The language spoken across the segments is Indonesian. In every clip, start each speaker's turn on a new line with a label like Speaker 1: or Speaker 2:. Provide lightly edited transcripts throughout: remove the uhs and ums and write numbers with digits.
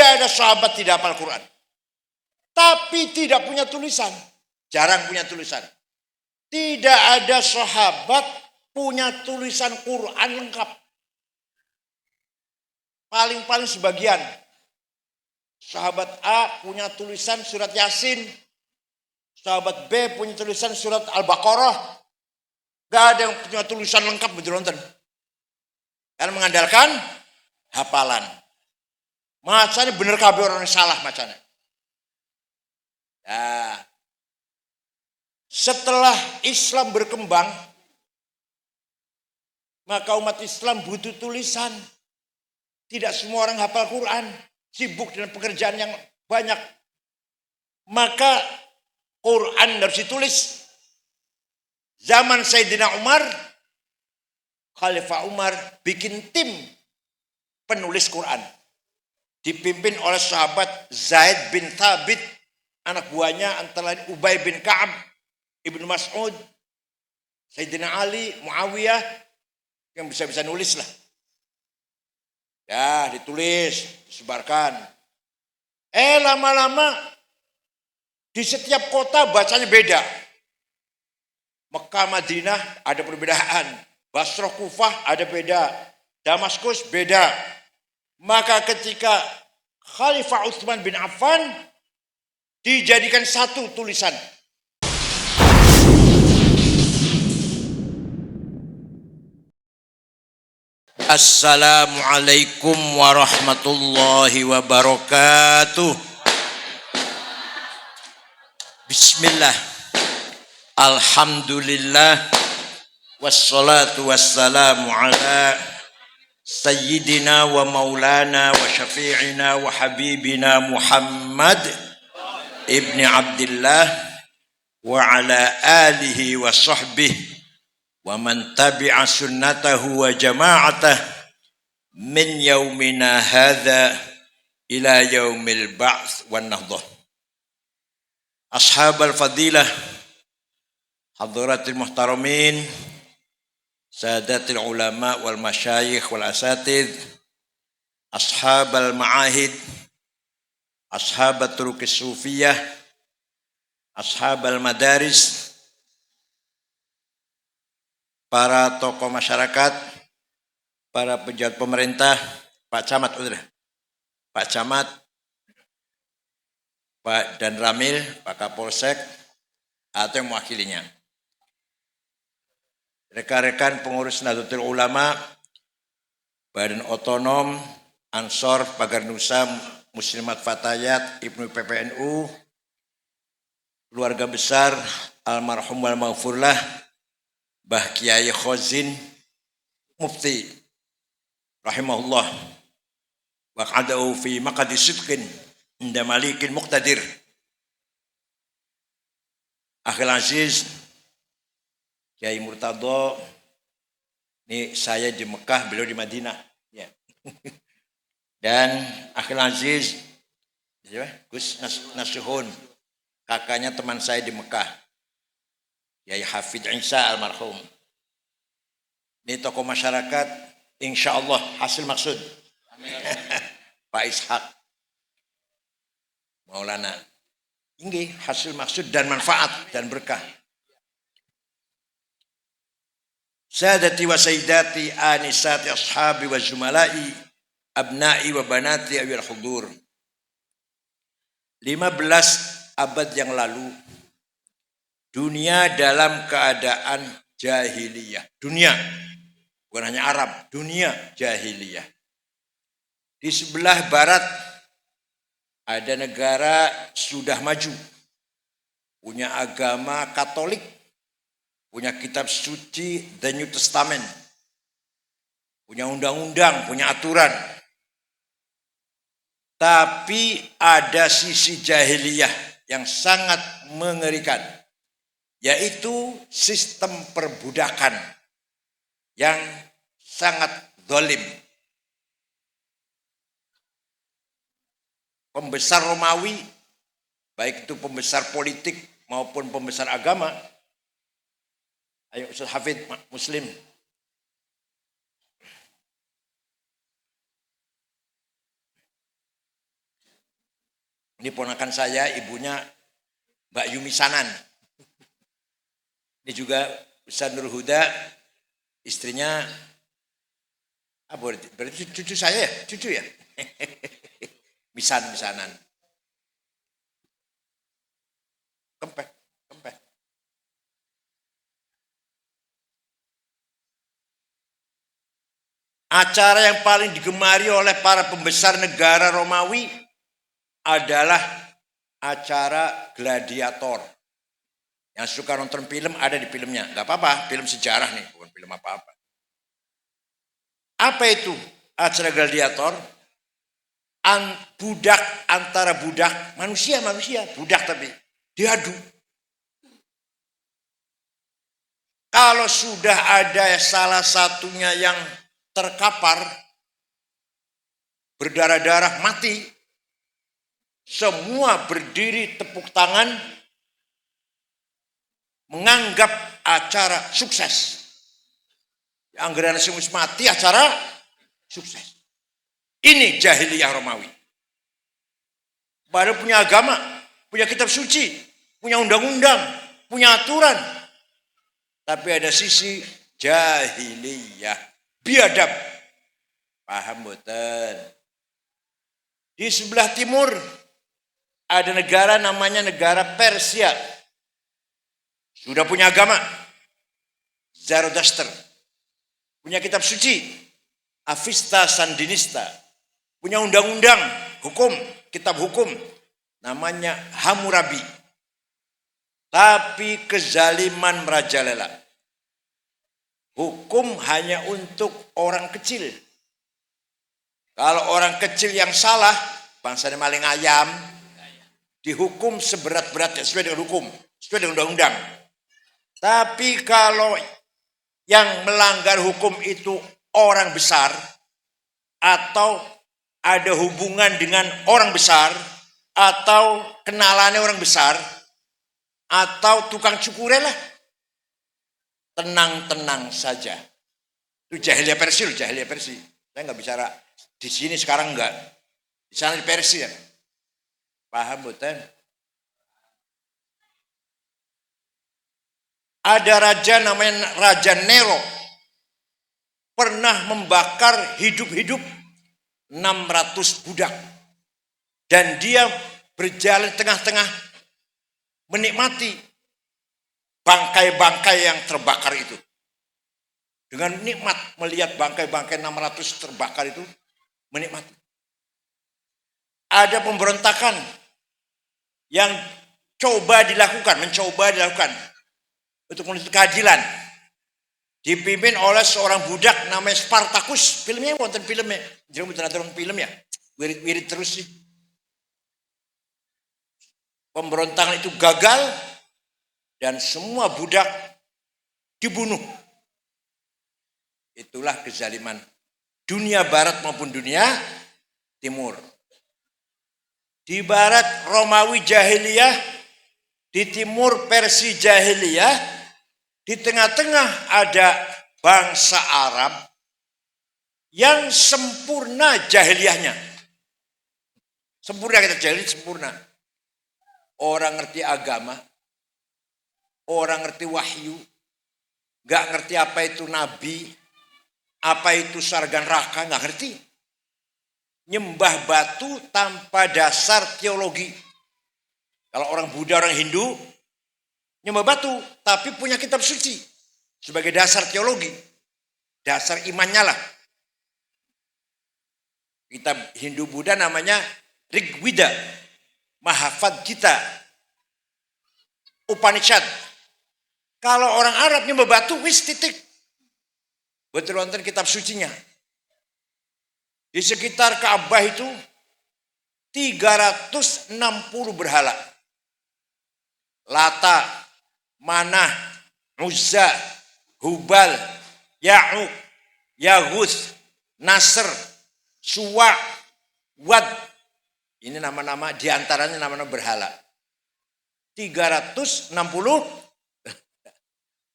Speaker 1: Tidak ada sahabat tidak hafal Quran. Tapi tidak punya tulisan. Jarang punya tulisan. Tidak ada sahabat punya tulisan Quran lengkap. Paling-paling sebagian. Sahabat A punya tulisan surat Yasin. Sahabat B punya tulisan surat Al-Baqarah. Gak ada yang punya tulisan lengkap betul-betul. Karena mengandalkan hafalan. Macanya bener kabeh orang yang salah macanya. Ya. Setelah Islam berkembang, maka umat Islam butuh tulisan. Tidak semua orang hafal Quran. Sibuk dengan pekerjaan yang banyak. Maka Quran harus ditulis. Zaman Sayyidina Umar, Khalifah Umar bikin tim penulis Quran. Dipimpin oleh sahabat Zaid bin Thabit, anak buahnya antara lain Ubay bin Ka'ab, Ibnu Mas'ud, Sayyidina Ali, Muawiyah, yang bisa-bisa nulis lah. Ya, ditulis, disebarkan. Lama-lama di setiap kota bacanya beda. Mekah, Madinah ada perbedaan. Basrah, Kufah ada beda. Damaskus beda. Maka ketika Khalifah Utsman bin Affan dijadikan satu tulisan. Assalamualaikum warahmatullahi wabarakatuh. Bismillah. Alhamdulillah. Wassalatu wassalamu ala Sayyidina wa maulana wa syafi'ina wa habibina Muhammad ibni Abdillah wa ala alihi wa sahbihi wa man tabi'a sunnatahu wa jama'atah min yaumina hadha ila yaumil ba'ts wan nahdah. Ashabal fadilah, hadratil muhtaramin, sadatil ulama wal masyayikh wal asatid, ashabal ma'ahid, ashabat turukis sufiyah, ashabal madaris, para tokoh masyarakat, para pejabat pemerintah, Pak Camat, Pak Camat, Pak Dan Ramil, Pak Kapolsek, atau yang mewakilinya. Rekan-rekan pengurus Nahdlatul Ulama, Badan Otonom, Ansor, Pagar Nusa, Muslimat Fatayat, Ibnu PPNU, keluarga besar almarhum wal maghfurlah, Bah Kiai Khozin Mufti rahimahullah wa qadahu fi maqadi sidqin inda malikin muqtadir. Akhil Aziz Kiai Murtado, ini saya di Mekah, beliau di Madinah ya. Dan Akhil Aziz Gus Nasuhun, kakaknya teman saya di Mekah, Yai Hafidh Isa almarhum. Ini tokoh masyarakat, insya Allah hasil maksud. Amin. Pak Ishak Maulana. Ini hasil maksud dan manfaat dan berkah. Sadati wa sayyidati anisati ashabi wa zumalai abnai wa banati awil hudur. 15 abad yang lalu dunia dalam keadaan jahiliyah. Dunia, bukan hanya Arab, dunia jahiliyah. Di sebelah barat ada negara sudah maju, punya agama Katolik, punya kitab suci The New Testament, punya undang-undang, punya aturan. Tapi ada sisi jahiliyah yang sangat mengerikan, yaitu sistem perbudakan yang sangat zalim. Pembesar Romawi, baik itu pembesar politik maupun pembesar agama, ayo Ustaz Hafidh Muslim, Ini ponakan saya, ibunya Mbak Yumi Sanan. Ini juga Ustaz Nur Huda, istrinya, berarti cucu saya ya? Cucu ya? Misanan. Kempek. Acara yang paling digemari oleh para pembesar negara Romawi adalah acara gladiator. Yang suka nonton film ada di filmnya. Gak apa-apa, film sejarah nih, bukan film apa-apa. Apa itu acara gladiator? Budak antara budak, manusia, budak tapi diadu. Kalau sudah ada salah satunya yang terkapar, berdarah-darah, mati, semua berdiri tepuk tangan, menganggap acara sukses. Anggaran semus mati, acara sukses. Ini jahiliyah Romawi. Baru punya agama, punya kitab suci, punya undang-undang, punya aturan. Tapi ada sisi jahiliyah, biadab. Paham betul? Di sebelah timur ada negara namanya negara Persia. Sudah punya agama, Zoroaster. Punya kitab suci, Avesta Sandinista. Punya undang-undang, hukum, kitab hukum, namanya Hammurabi. Tapi kezaliman merajalela. Hukum hanya untuk orang kecil. Kalau orang kecil yang salah, bangsanya maling ayam, dihukum seberat-beratnya sesuai dengan hukum, sesuai dengan undang-undang. Tapi kalau yang melanggar hukum itu orang besar atau ada hubungan dengan orang besar atau kenalannya orang besar atau tukang cukur lah, tenang-tenang saja. Itu jahiliyah Persia, jahiliyah Persia. Saya nggak bicara di sini sekarang enggak. Di sana di Persia. Paham betul? Ada raja namanya Raja Nero. Pernah membakar hidup-hidup 600 budak. Dan dia berjalan tengah-tengah menikmati bangkai-bangkai yang terbakar itu. Dengan nikmat melihat bangkai-bangkai 600 terbakar itu, menikmati. Ada pemberontakan yang mencoba dilakukan untuk menuntut keadilan. Dipimpin oleh seorang budak namanya Spartacus. Filmnya wonten filmnya. Jangan betul film ya. Wirid terus sih. Pemberontakan itu gagal dan semua budak dibunuh. Itulah kezaliman dunia barat maupun dunia timur. Di barat Romawi jahiliyah, di timur Persia jahiliyah, di tengah-tengah ada bangsa Arab yang sempurna jahiliyahnya. Sempurna kita jahiliyah, sempurna. Orang ngerti agama, orang ngerti wahyu, gak ngerti apa itu nabi, apa itu sarga neraka, gak ngerti. Nyembah batu tanpa dasar teologi. Kalau orang Buddha, orang Hindu, nyembah batu, tapi punya kitab suci sebagai dasar teologi, dasar imannya lah. Kitab Hindu Buddha namanya Rigveda, Mahafad Gita, Upanishad. Kalau orang Arab nyembah batu, wis titik. Betul wonten kitab sucinya. Di sekitar Ka'bah itu 360 berhala. Lata, Manah, Uzza, Hubal, Ya'uq, Yaghus, Nasr, Suwa, Wad. Ini nama-nama, diantaranya nama-nama berhala. 360.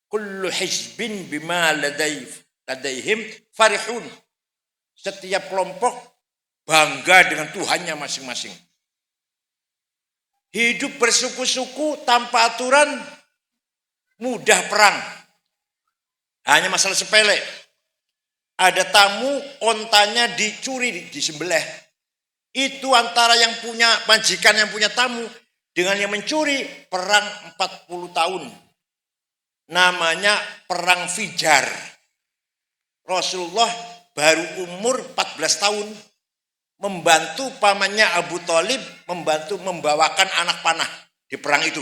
Speaker 1: Kullu hizbin bima ladaihim farihun. Setiap kelompok bangga dengan Tuhannya masing-masing. Hidup bersuku-suku tanpa aturan, mudah perang. Hanya masalah sepele. Ada tamu, ontanya dicuri, disembelih. Itu antara yang punya majikan yang punya tamu dengan yang mencuri, perang 40 tahun. Namanya perang Fijar. Rasulullah baru umur 14 tahun. Membantu pamannya Abu Thalib, membantu membawakan anak panah di perang itu.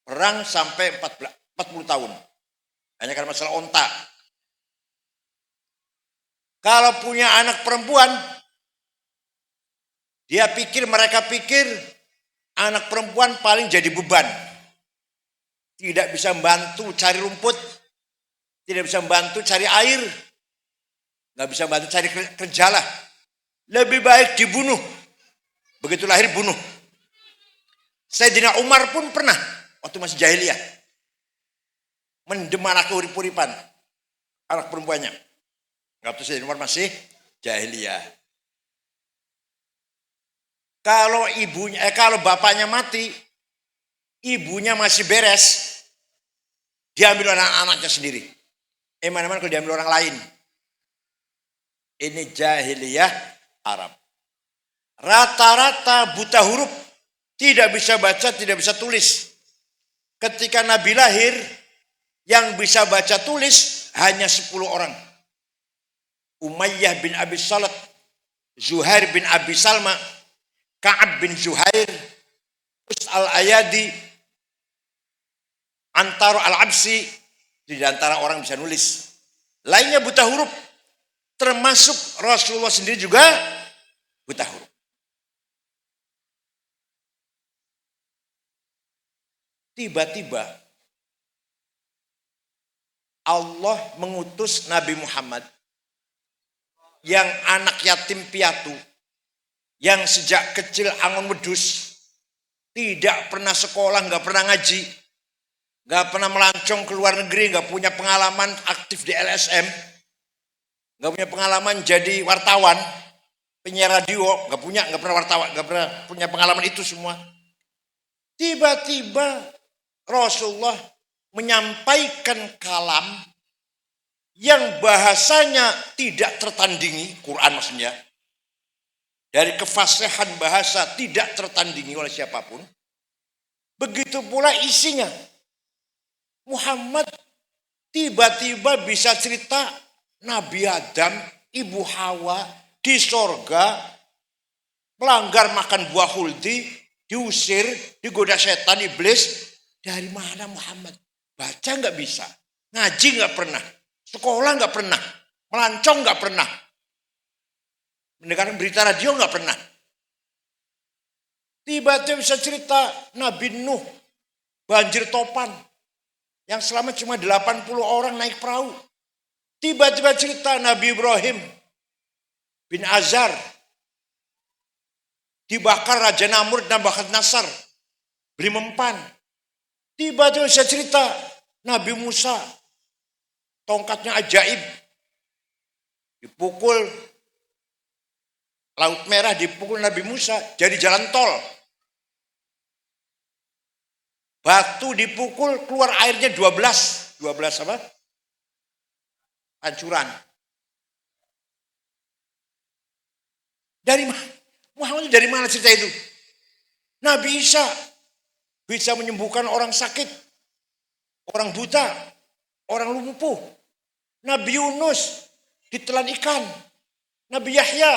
Speaker 1: Perang sampai 40 tahun. Hanya karena masalah onta. Kalau punya anak perempuan, mereka pikir anak perempuan paling jadi beban. Tidak bisa membantu cari rumput, tidak bisa membantu cari air, nggak bisa membantu cari kerja lah. Lebih baik dibunuh. Begitu lahir bunuh. Sayyidina Umar pun pernah waktu masih jahiliyah mendem anak urip-uripan anak perempuannya. Waktu Sayyidina Umar masih jahiliyah. Kalau bapaknya mati, ibunya masih beres, diambil anak-anaknya sendiri. Mana-mana kalau diambil orang lain. Ini jahiliyah Arab. Rata-rata buta huruf, tidak bisa baca, tidak bisa tulis. Ketika Nabi lahir, yang bisa baca tulis hanya 10 orang. Umayyah bin Abi Salat, Zuhair bin Abi Salma, Ka'ab bin Zuhair, Al-Ayadi, Antara Al-Absi, di antara orang bisa nulis. Lainnya buta huruf. Termasuk Rasulullah sendiri juga buta huruf. Tiba-tiba Allah mengutus Nabi Muhammad yang anak yatim piatu, yang sejak kecil angon wedus, tidak pernah sekolah, nggak pernah ngaji, nggak pernah melancong ke luar negeri, nggak punya pengalaman aktif di LSM, nggak punya pengalaman jadi wartawan, penyiar radio, nggak pernah wartawan, nggak pernah punya pengalaman itu semua. Tiba-tiba Rasulullah menyampaikan kalam yang bahasanya tidak tertandingi, Quran maksudnya, dari kefasihan bahasa tidak tertandingi oleh siapapun. Begitu pula isinya. Muhammad tiba-tiba bisa cerita Nabi Adam, Ibu Hawa di sorga, melanggar makan buah khuldi, diusir, digoda setan, iblis. Dari mana Muhammad? Baca nggak bisa, ngaji nggak pernah, sekolah nggak pernah, melancong nggak pernah, mendengarkan berita radio nggak pernah. Tiba-tiba bisa cerita Nabi Nuh, banjir topan, yang selama cuma 80 orang naik perahu. Tiba-tiba cerita Nabi Ibrahim bin Azar, dibakar Raja Namrud dan Nasar, beli mempan. Tiba-tiba bisa cerita Nabi Musa, tongkatnya ajaib, dipukul Laut Merah, dipukul Nabi Musa, jadi jalan tol. Batu dipukul, keluar airnya 12 apa? Pancuran. Dari mana? Muhammad dari mana cerita itu? Nabi Isa bisa menyembuhkan orang sakit, orang buta, orang lumpuh. Nabi Yunus ditelan ikan. Nabi Yahya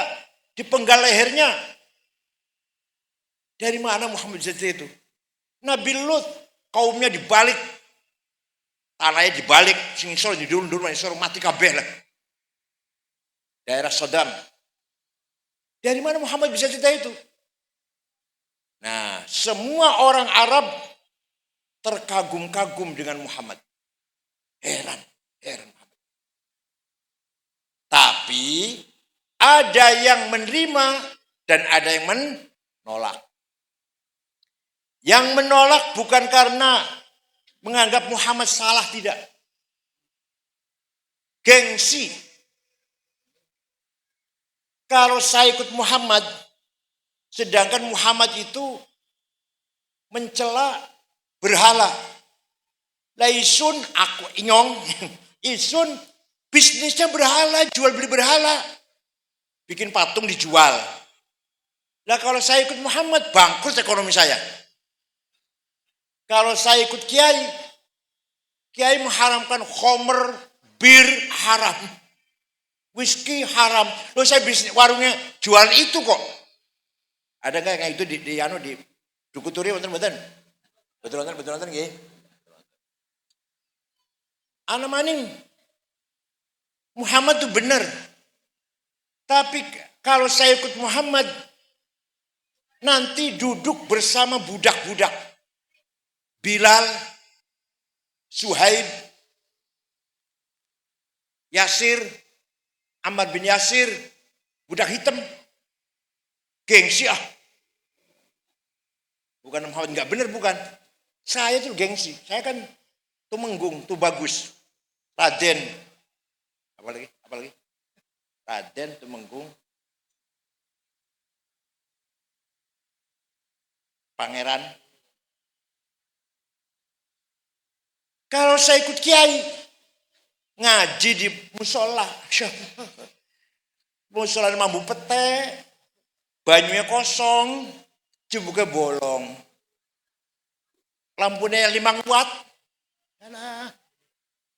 Speaker 1: dipenggal lehernya. Dari mana Muhammad bisa cerita itu? Nabi Lut, kaumnya dibalik, tanahnya dibalik, singsol didulur, mati kabeh lah. Daerah Sodom. Dari mana Muhammad bisa cerita itu? Nah, semua orang Arab terkagum-kagum dengan Muhammad. Heran Muhammad. Tapi ada yang menerima dan ada yang menolak. Yang menolak bukan karena menganggap Muhammad salah, tidak. Gengsi. Kalau saya ikut Muhammad, sedangkan Muhammad itu mencela berhala. Lah isun aku inyong, isun bisnisnya berhala, jual beli berhala. Bikin patung dijual. Lah kalau saya ikut Muhammad, bangkrut ekonomi saya. Kalau saya ikut Kiai, Kiai mengharamkan khomer, bir haram. Whisky haram. Loh saya bisnis warungnya jualan itu kok. Ada nggak kayak itu di Dukuturi betul-betul? Betul-betul nggih. Ana maning Muhammad itu benar. Tapi kalau saya ikut Muhammad, nanti duduk bersama budak-budak. Bilal, Suhaib, Yasir, Ammar bin Yasir, budak hitam. Gengsi ah. Bukan Muhammad nggak benar bukan. Saya tuh gengsi. Saya kan Tumenggung, tuh bagus. Raden. Apalagi? Raden, Tumenggung. Pangeran. Kalau saya ikut Kiai, ngaji di musola. Musola mambu pete, banyunya kosong, jebuknya bolong. Lampunya 5 watt. Nah,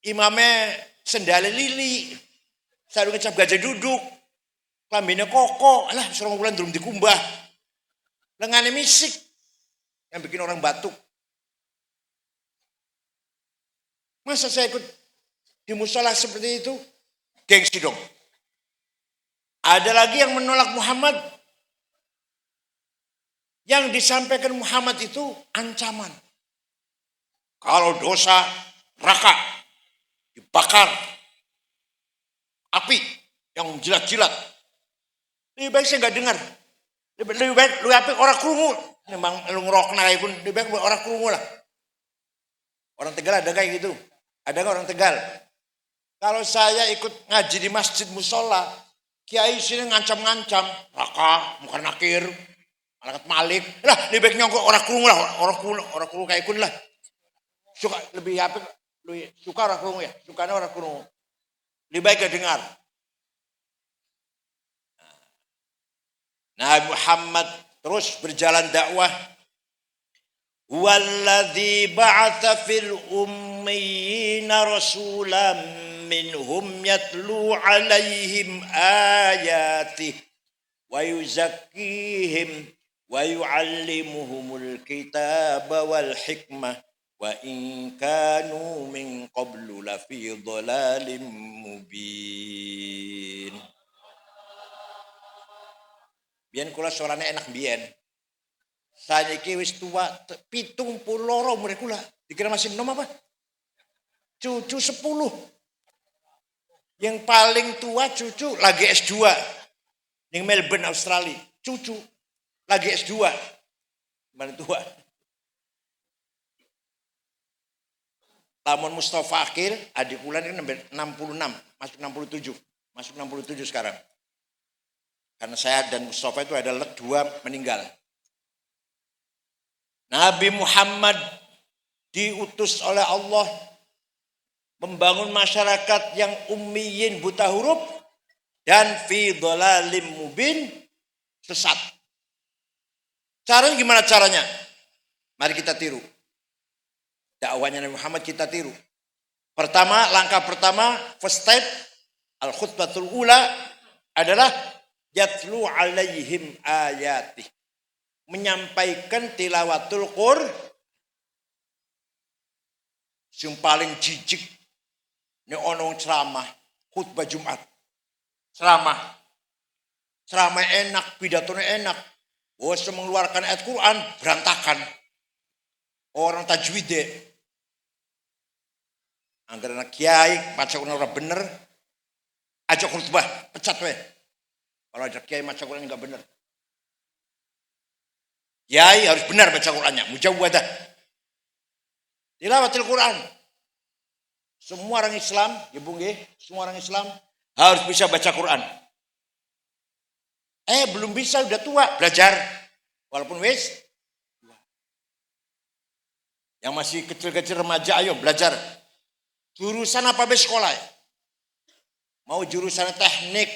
Speaker 1: imamnya sendale lili, sarung cap gajah duduk, kambingnya koko, alah serong bulan belum dikumbah, lengannya misik, yang bikin orang batuk. Masa saya ikut di musola seperti itu? Gengsi dong. Ada lagi yang menolak Muhammad. Yang disampaikan Muhammad itu ancaman. Kalau dosa, neraka, dibakar, api yang jilat-jilat. Lebih baik saya nggak dengar. Lebih baik lu apa orang krungu. Memang lu ngerok naik pun lebih baik orang krungu lah. Orang Tegal ada kayak gitu. Ada nggak orang Tegal? Kalau saya ikut ngaji di masjid musola, kiai sini ngancam-ngancam, neraka, bukan nakir, malaikat malik. Lah lebih baik nyongkok orang krungu lah, orang krungu kayak kun lah. Suka lebih apa? Suka orang krungu ya, sukanya orang krungu. Lebih baik gak dengar. Nabi Muhammad terus berjalan dakwah. Huwallazi ba'atsa fil ummiyina rasulan minhum yatlu 'alaihim ayatihi wa yuzakkihim wa yu'allimuhumul kitaba wal hikmah wa in kanu min qablu lafi dhalalin mubin. Biyen kula suarane enak biyen. Saiki wis tua 72 umur kula. Dikira masih enom apa? Cucu 10. Yang paling tua cucu lagi S2. Yang Melbourne, Australia. Cucu lagi S2. Paling tua. Lamun Mustafa Akhil, adik kula ini 66, masuk 67. Masuk 67 sekarang. Karena saya dan Mustafa itu adalah 2 meninggal. Nabi Muhammad diutus oleh Allah membangun masyarakat yang ummiyin buta huruf dan fi dhalalim mubin sesat. Caranya gimana caranya? Mari kita tiru. Dakwahnya Nabi Muhammad kita tiru. Pertama, langkah pertama, first step, al-khutbatul ula adalah yatlu alaihim ayatih. Menyampaikan tilawatul Qur'an. Yang paling jijik. Ini onong ceramah. Khutbah Jumat. Ceramah. Ceramah enak, pidatonya enak. Bos mengeluarkan ayat Quran, berantakan. Orang tajwid deh. Anggar anak kiai, baca Quran orang bener. Ajak khutbah, pecat weh. Kalau ajak kiai baca Quran enggak bener. Kiai harus benar baca Qurannya, mujawwadah. Tilawatil Quran. Semua orang Islam, ibu nggih, semua orang Islam harus bisa baca Quran. Belum bisa, udah tua, belajar. Walaupun wis Yang masih kecil-kecil remaja, ayo belajar. Jurusan apa be sekolah? Mau jurusan teknik,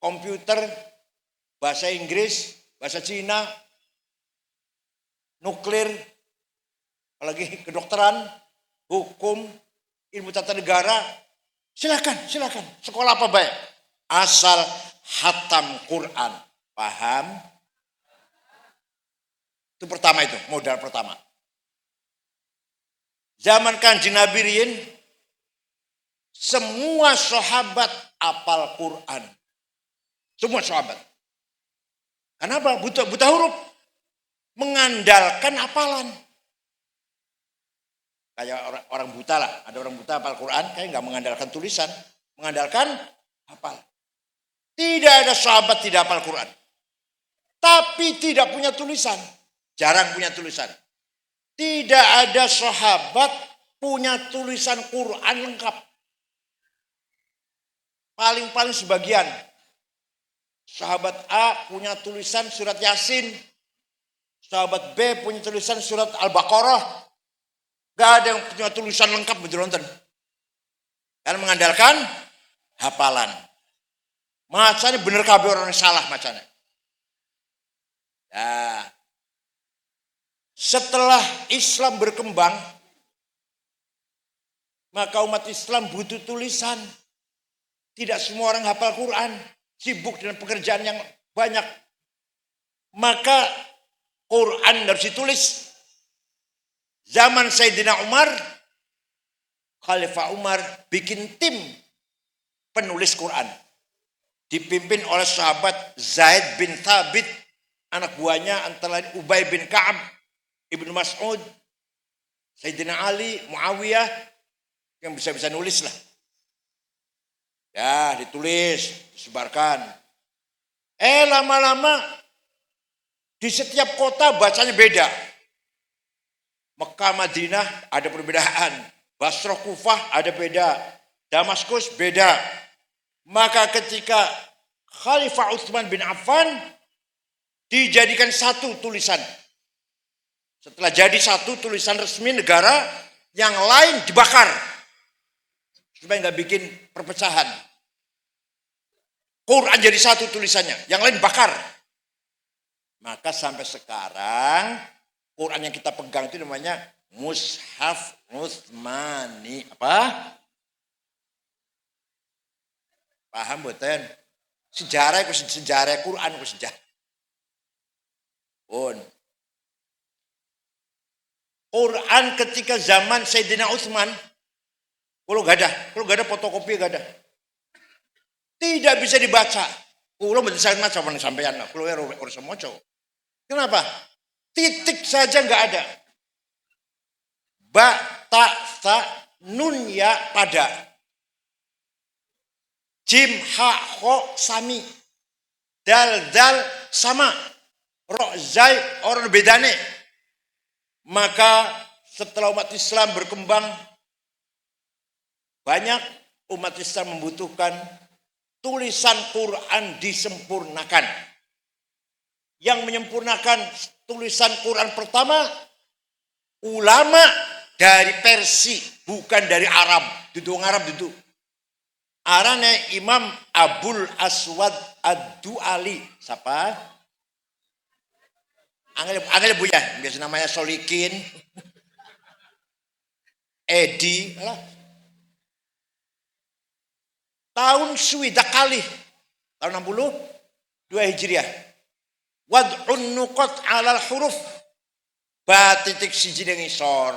Speaker 1: komputer, bahasa Inggris, bahasa Cina, nuklir, apalagi kedokteran, hukum, ilmu tata negara. Silakan. Sekolah apa baik? Asal hatam Quran. Paham? Itu pertama itu, modal pertama. Zaman Kanjeng Nabi riyin, semua sahabat apal Quran. Semua sahabat. Kenapa? Buta huruf. Mengandalkan hafalan. Kayak orang buta lah. Ada orang buta hafal Quran, kayak nggak mengandalkan tulisan. Mengandalkan hafal. Tidak ada sahabat tidak hafal Quran. Tapi tidak punya tulisan. Jarang punya tulisan. Tidak ada sahabat punya tulisan Quran lengkap. Paling-paling sebagian. Sahabat A punya tulisan surat Yasin. Sahabat B punya tulisan surat Al-Baqarah. Gak ada yang punya tulisan lengkap betul-betul. Karena mengandalkan hafalan. Macanya bener kabeh orang yang salah macanya. Ya. Setelah Islam berkembang, maka umat Islam butuh tulisan. Tidak semua orang hafal Quran, sibuk dengan pekerjaan yang banyak. Maka Quran harus ditulis. Zaman Sayyidina Umar, Khalifah Umar bikin tim penulis Quran. Dipimpin oleh sahabat Zaid bin Thabit, anak buahnya antara lain Ubay bin Ka'ab, Ibnu Mas'ud, Sayyidina Ali, Muawiyah, yang bisa-bisa nulis lah. Ya, ditulis, disebarkan. Lama-lama di setiap kota bacanya beda. Mekah, Madinah ada perbedaan. Basrah, Kufah ada beda. Damaskus beda. Maka ketika Khalifah Utsman bin Affan dijadikan satu tulisan. Setelah jadi satu tulisan resmi negara, yang lain dibakar. Supaya nggak bikin perpecahan. Quran jadi satu tulisannya, yang lain bakar. Maka sampai sekarang, Quran yang kita pegang itu namanya Mushaf Utsmani. Apa? Paham boten? Sejarah Quran itu sejarah. Quran ketika zaman Sayyidina Utsman, kalau gak ada fotokopi gak ada. Tidak bisa dibaca. Kulo mboten saged maca men sampeyan. Kulo ora iso maca. Kenapa? Titik saja nggak ada. Ba, ta, sa, nun, ya, pada. Jim, ha, ho, sami. Dal, sama. Ro, zai, orang bedane. Maka setelah umat Islam berkembang, banyak umat Islam membutuhkan tulisan Quran disempurnakan. Yang menyempurnakan tulisan Quran pertama, ulama dari Persia, bukan dari Arab. Duduk Arab duduk. Arane Imam Abul Aswad Ad-Du'ali. Siapa? Angel Bu ya, biasa namanya Solikin. Edi. Tahun suwidak kali. Tahun 62 Hijriah. Wad'un nuqat 'alal huruf. Ba titik siji ning ngisor,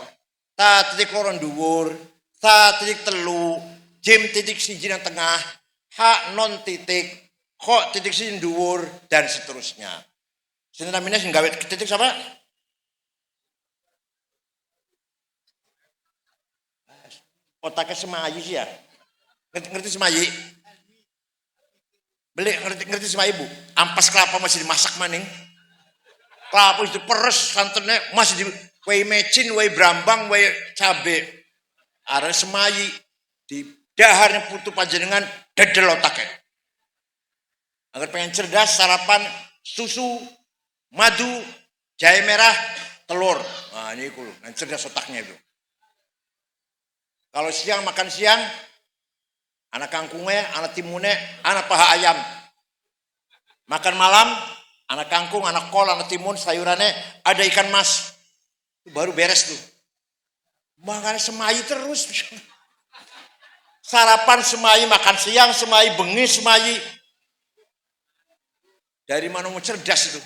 Speaker 1: ta titik loro dhuwur, ta titik telu, jim titik siji nang tengah, ha non titik, kho titik siji dhuwur dan seterusnya. Sinten namine sing gawe titik sapa? Otaknya Semayi sih ya. Ngerti Semayi? Beli ngerti Semayi Bu? Ampas kelapa masih dimasak maning. Kelapa itu peres santannya masih di way mecin, way brambang, way cabe. Arane Semayi di daharnya putu panjenengan dedel otaknya. Agar pengen cerdas sarapan susu, madu, jahe merah, telur. Nah ini kulo, nah, cerdas otaknya itu. Kalau siang makan siang, anak kangkungnya, anak timunnya, anak paha ayam. Makan malam, anak kangkung, anak kol, anak timun, sayurannya, ada ikan mas. Itu baru beres tuh. Makan semai terus. Sarapan semai, makan siang semai, bengi semai. Dari mana mau cerdas itu?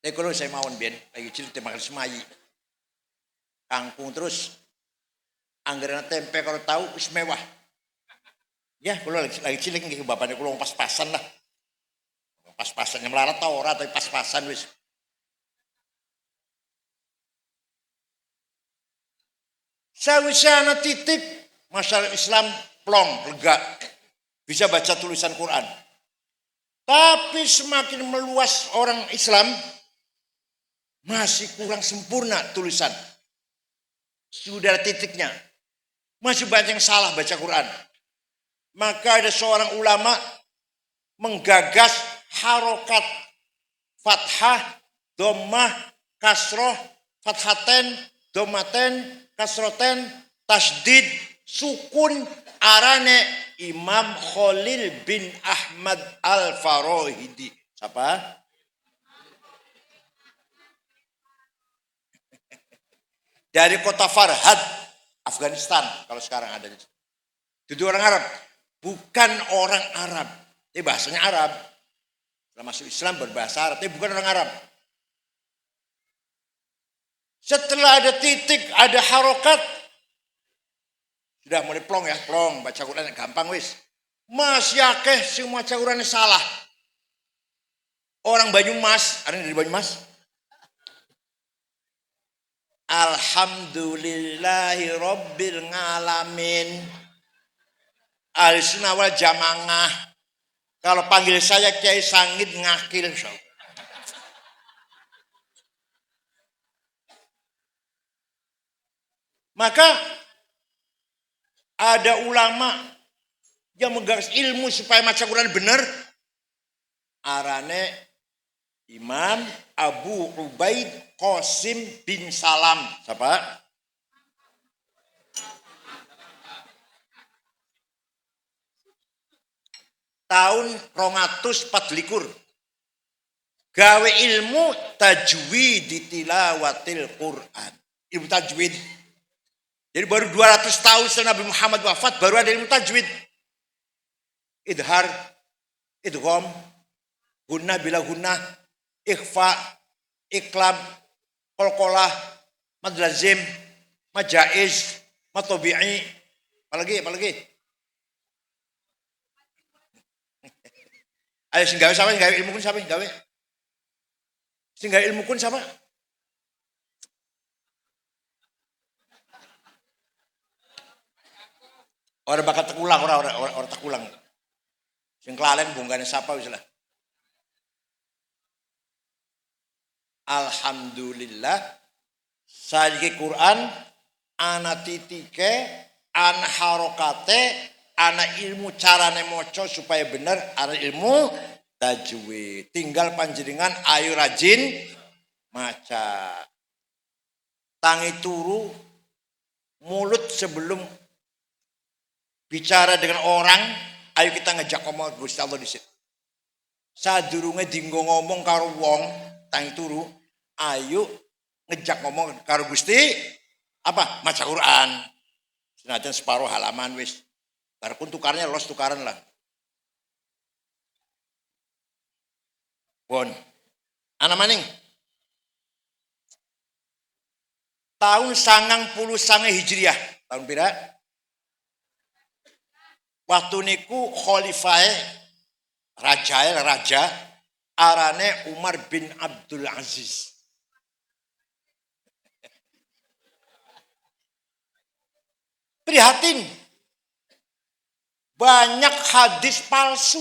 Speaker 1: Tapi kalau saya mawon Ben, lagi cilik makan semai. Kangkung terus. Anggaran tempe kalau tahu mewah. Ya, kalau lagi cilik nggih bapaknya kalau pas-pasan lah. Pas-pasan yang melarat tau ora tapi pas-pasan wis. Sawise ana titip masyarakat Islam plong lega bisa baca tulisan Quran. Tapi semakin meluas orang Islam masih kurang sempurna tulisan. Sudah titiknya. Masih banyak yang salah baca Quran. Maka ada seorang ulama menggagas harokat fathah, dhammah, kasroh, fathaten, dhammaten, kasroten, tasdid, sukun, arane Imam Khalil bin Ahmad Al-Farahidi. Siapa? Dari kota Farhad, Afghanistan. Kalau sekarang ada di situ. Itu orang Arab. Bukan orang Arab. Ini bahasanya Arab. Setelah masuk Islam berbahasa Arab. Tapi bukan orang Arab. Setelah ada titik, ada harokat. Sudah mulai plong ya. Plong. Baca Quran gampang wis. Mas yakeh semua baca Qurannya salah. Orang Banyumas. Ada yang dari Banyumas? Alhamdulillahi Rabbil Ngalamin. Al-Sunnah wal Jamaah. Kalau panggil saya Kiai Sangit ngakil. Maka ada ulama yang menggagas ilmu supaya baca Quran benar. Arane Imam Abu Ubaid Qasim bin Salam. Siapa? Tahun 224. Gawe ilmu tajwid di tilawatil Quran. Ilmu tajwid. Jadi baru 200 tahun setelah Nabi Muhammad wafat baru ada ilmu tajwid. Idhar, idgham, gunnah bila gunnah, ikhfa, iklab, qalqalah, mad lazim, majaiz, matabi'i, apalagi? Ayo sing gawe sapa, gawe ilmu kun sapa, gawe. Sing gawe ilmu kun sapa? Orang bakat tekulang, orang tekulang. Sing kelalen bungkane sapa wis lah. Alhamdulillah saiki Quran ana titike, ana harokate, ana ilmu carane maca supaya bener, ana ilmu tajwid. Tinggal panjenengan ayo rajin maca. Tangi turu mulut sebelum bicara dengan orang, ayo kita ngejak ngomong Gusti Allah di situ. Sadurunge dinggo ngomong karo wong, tangi turu, ayo ngejak ngomong karo Gusti apa? Maca Quran. Senajan separuh halaman wis. Bar pun tukarnya los tukaran lah. Bon. Ana maning. Tahun 99 Hijriah. Tahun pira? Waktu niku khalifah raja arane Umar bin Abdul Aziz. Prihatin. Banyak hadis palsu.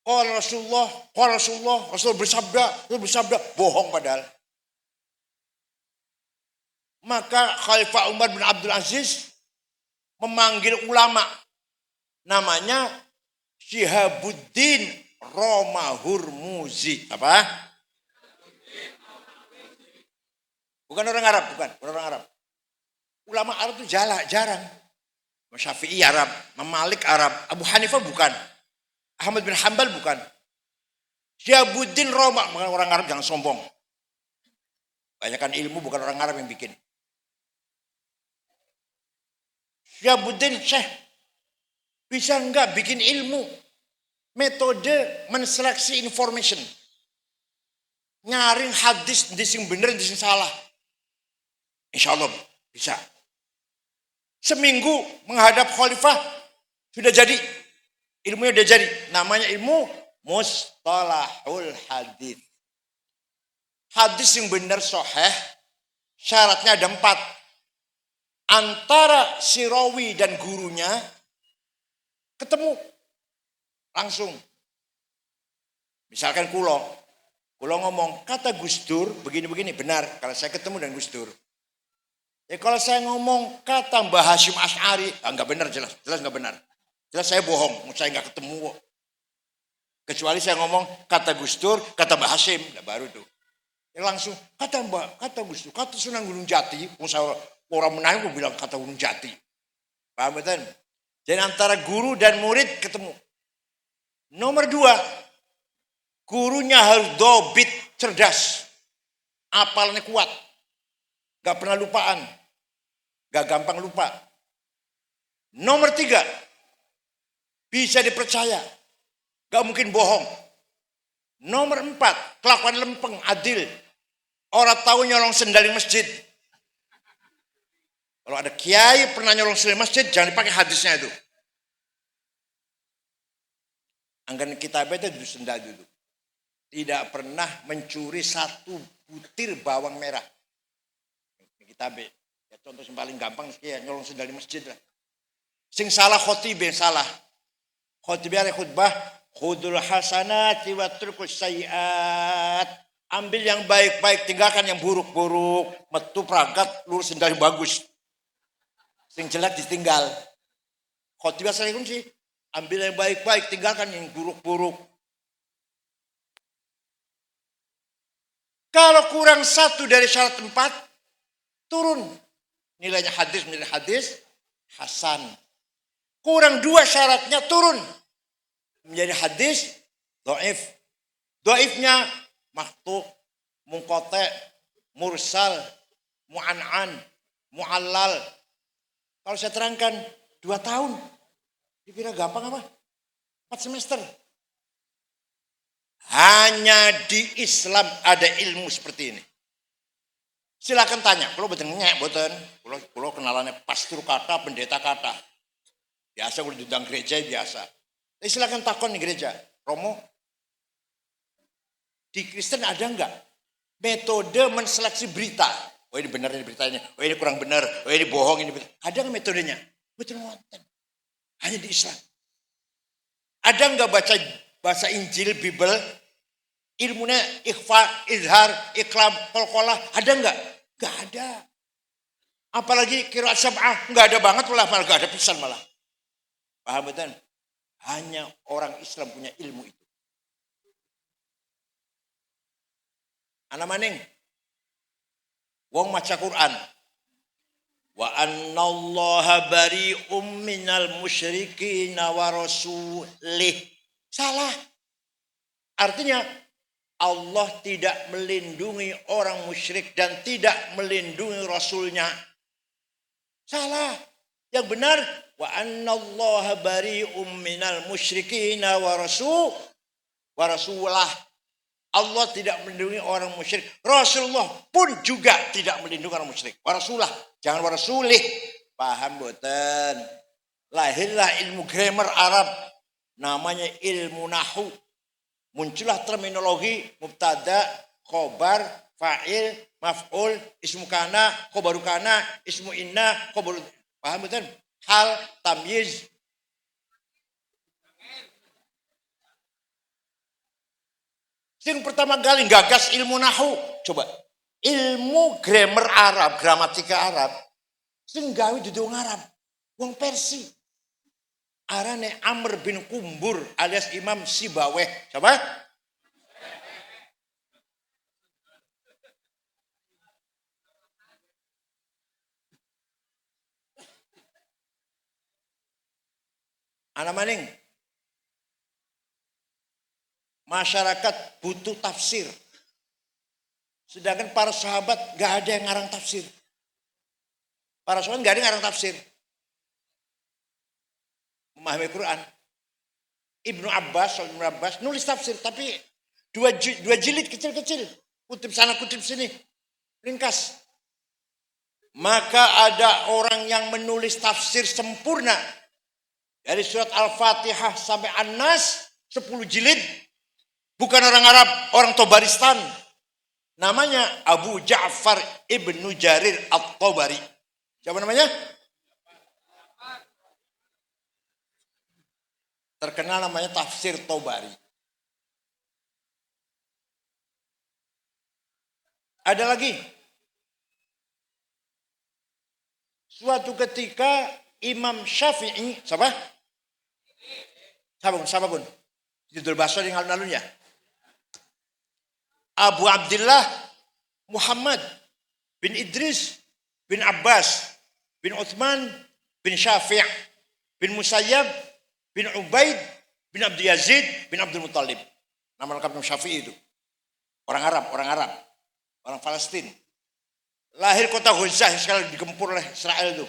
Speaker 1: Rasul bersabda, bohong padahal. Maka Khalifah Umar bin Abdul Aziz memanggil ulama namanya Syihabuddin Roma Hurmuzi. Apa? Bukan orang Arab, bukan orang Arab. Ulama Arab itu jarang. Syafi'i Arab, Malik Arab, Abu Hanifah bukan. Ahmad bin Hanbal bukan. Syihabuddin Roma, bukan orang Arab, jangan sombong. Banyakan ilmu bukan orang Arab yang bikin. Syihabuddin Syekh, bisa enggak bikin ilmu? Metode menseleksi information. Nyaring hadis, di sing bener, di sing salah. Insya Allah bisa. Seminggu menghadap khalifah sudah jadi. Ilmunya sudah jadi. Namanya ilmu mustalahul hadis. Hadis yang benar sahih syaratnya ada 4. Antara si rawi dan gurunya ketemu langsung. Misalkan kulo ngomong kata Gus Dur begini-begini benar kalau saya ketemu dengan Gus Dur. Ya kalau saya ngomong kata Mbah Hasyim Asy'ari, enggak benar, jelas enggak benar. Jelas saya bohong, saya enggak ketemu kok. Kecuali saya ngomong kata Gus Dur, kata Mbah Hasyim, baru tuh. Ya langsung kata Gus Dur, kata Sunan Gunung Jati, orang Menang gue bilang kata Gunung Jati. Paham betul? Jadi antara guru dan murid ketemu. Nomor 2, gurunya harus dobit, cerdas. Apalnya kuat. Gak pernah lupaan. Gak gampang lupa. Nomor 3, bisa dipercaya. Gak mungkin bohong. Nomor 4, kelakuan lempeng, adil. Orang tahu nyolong sendal di masjid. Kalau ada kiai pernah nyolong sendal di masjid, jangan dipakai hadisnya itu. Anggaran kitab itu duduk sendal dulu. Tidak pernah mencuri 1 butir bawang merah. Kitab ya, contoh yang paling gampang ya, nyolong sendal di masjid lah. Sing salah khotib yang salah. Khotib ada khutbah, khudul hasanati wa turkus sayyiat. Ambil yang baik-baik, tinggalkan yang buruk-buruk. Metu perangkat, lurus sendal yang bagus. Sing jelek ditinggal. Khotibah sering sih, ambil yang baik-baik, tinggalkan yang buruk-buruk. Kalau kurang 1 dari syarat 4, turun. Nilainya hadis menjadi hadis hasan. Kurang 2 syaratnya turun. Menjadi hadis dhaif. Dhaifnya maktuk, munqati', mursal, mu'an'an, mu'allal. Kalau saya terangkan 2 tahun. Dikira gampang apa? 4 semester. Hanya di Islam ada ilmu seperti ini. Silakan tanya, kalau betul ngek, betul. Kalau kenalannya pastor kata, pendeta kata. Biasa kalau diundang gereja biasa. Tapi silakan takon di gereja. Romo, di Kristen ada enggak metode menseleksi berita? Oh ini benar ini beritanya, oh ini kurang benar, oh ini bohong ini benar. Ada enggak metodenya? Betul wonten. Hanya di Islam. Ada enggak baca bahasa Injil, Bible, ilmunya ikhfa, izhar, iklam, qalqalah, ada enggak? Enggak ada. Apalagi qiraat sab'ah, enggak ada banget malah enggak ada pisan malah. Paham betul? Hanya orang Islam punya ilmu itu. Ana maning wong maca Quran. Wa annallaha bari'um minal musyrikin wa rasulih. Salah. Artinya Allah tidak melindungi orang musyrik dan tidak melindungi Rasulnya. Salah. Yang benar, wa annallaha bari'um minal musyrikin wa rasulah. Allah tidak melindungi orang musyrik. Rasulullah pun juga tidak melindungi orang musyrik. Wa rasulah, jangan wa rasulih. Paham boten? Lahirlah ilmu grammar Arab. Namanya ilmu nahu. Muncullah terminologi mubtada, khobar, fa'il, maf'ul, ismu kana, khobaru kana, ismu inna, khobaru. Paham betul? Hal, tamyiz. Yang pertama kali gagas ilmu nahu. Coba. Ilmu grammar Arab, gramatika Arab. Sing gawe di dong Arab. Wong Persi. arane Amr bin Kumbur alias Imam Sibaweh. Siapa? Anak maning. Masyarakat butuh tafsir. Sedangkan para sahabat gak ada yang ngarang tafsir. Para sahabat gak ada yang ngarang tafsir. Memahami Quran. Ibnu Abbas nulis tafsir. Tapi dua jilid kecil-kecil. Kutip sana, kutip sini. Ringkas. Maka ada orang yang menulis tafsir sempurna. Dari surat Al-Fatihah sampai An-Nas. 10 jilid. Bukan orang Arab, orang Tobaristan. Namanya Abu Ja'far Ibnu Jarir At-Tabari. Siapa namanya? Terkenal namanya Tafsir Tabari. Ada lagi. Suatu ketika Imam Syafi'i, siapa? Siapa pun? Judul bahasa yang alun-alun ya. Abu Abdullah Muhammad bin Idris bin Abbas bin Uthman bin Syafi' bin Musayyab bin Ubaid bin Abdul Yazid bin Abdul Muttalib. Nama lengkap Imam Syafi'i itu. Orang Arab. Orang Palestin. Lahir kota Gaza yang sekarang digempur oleh Israel itu.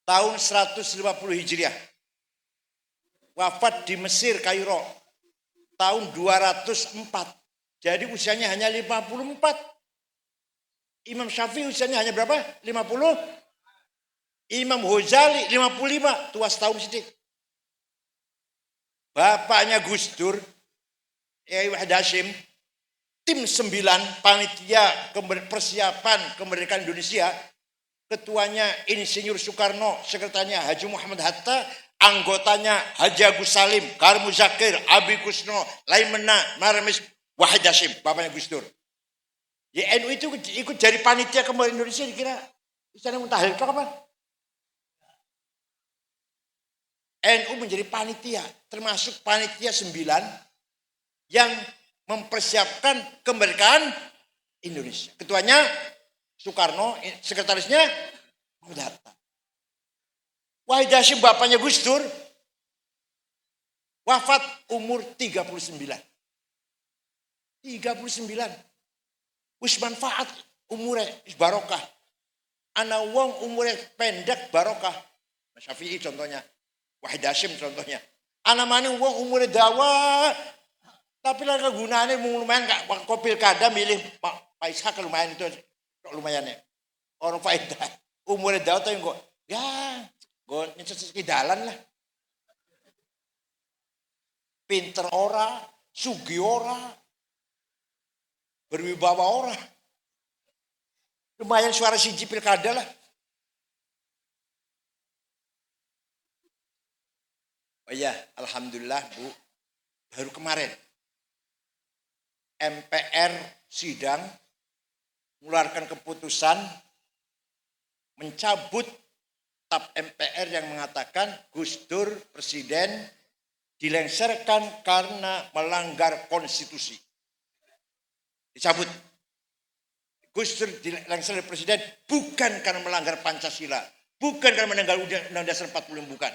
Speaker 1: Tahun 150 Hijriah. Wafat di Mesir, Kairo. Tahun 204. Jadi usianya hanya 54. Imam Syafi'i usianya hanya berapa? 50. Imam Ghazali 55. Tua setahun sedikit. Bapaknya Gus Dur, Kiai Wahid Hasyim, tim 9 panitia persiapan kemerdekaan Indonesia. Ketuanya Insinyur Soekarno, sekretarinya Haji Muhammad Hatta, anggotanya Haji Agus Salim, Karmu Zakir, Abi Kusno, Laimena, Maramis, Wahid Hasyim, bapaknya Gus Dur. YNU itu ikut jadi panitia kemerdekaan Indonesia, dikira istana Muntahil itu apa? NU menjadi panitia, termasuk panitia 9 yang mempersiapkan kemerdekaan Indonesia. Ketuanya Soekarno, sekretarisnya Muhammad Hatta. Wahid Hasyim bapaknya Gus Dur wafat umur 39. 39. Wis manfaat umurnya barokah. Ana wong umurnya pendek barokah. Syafi'i contohnya. Wahid Hasyim contohnya. Ana maning wong umurnya dawa tapi lah kegunaannya lumayan gak kopil kada milih Pak Ishak lumayan itu lumayan ya. Orang faedah. Umurnya dawa tapi kok ya gue nyecet dalan lah. Pinter ora, sugi ora, berwibawa ora. Lumayan suara siji pilkada lah. Oh iya, alhamdulillah Bu, baru kemarin MPR sidang mengeluarkan keputusan mencabut tap MPR yang mengatakan Gus Dur presiden dilengsarkan karena melanggar konstitusi. Dicabut. Gus Dur dilengsarkan presiden bukan karena melanggar Pancasila, bukan karena melanggar Undang-Undang Dasar 45, bukan.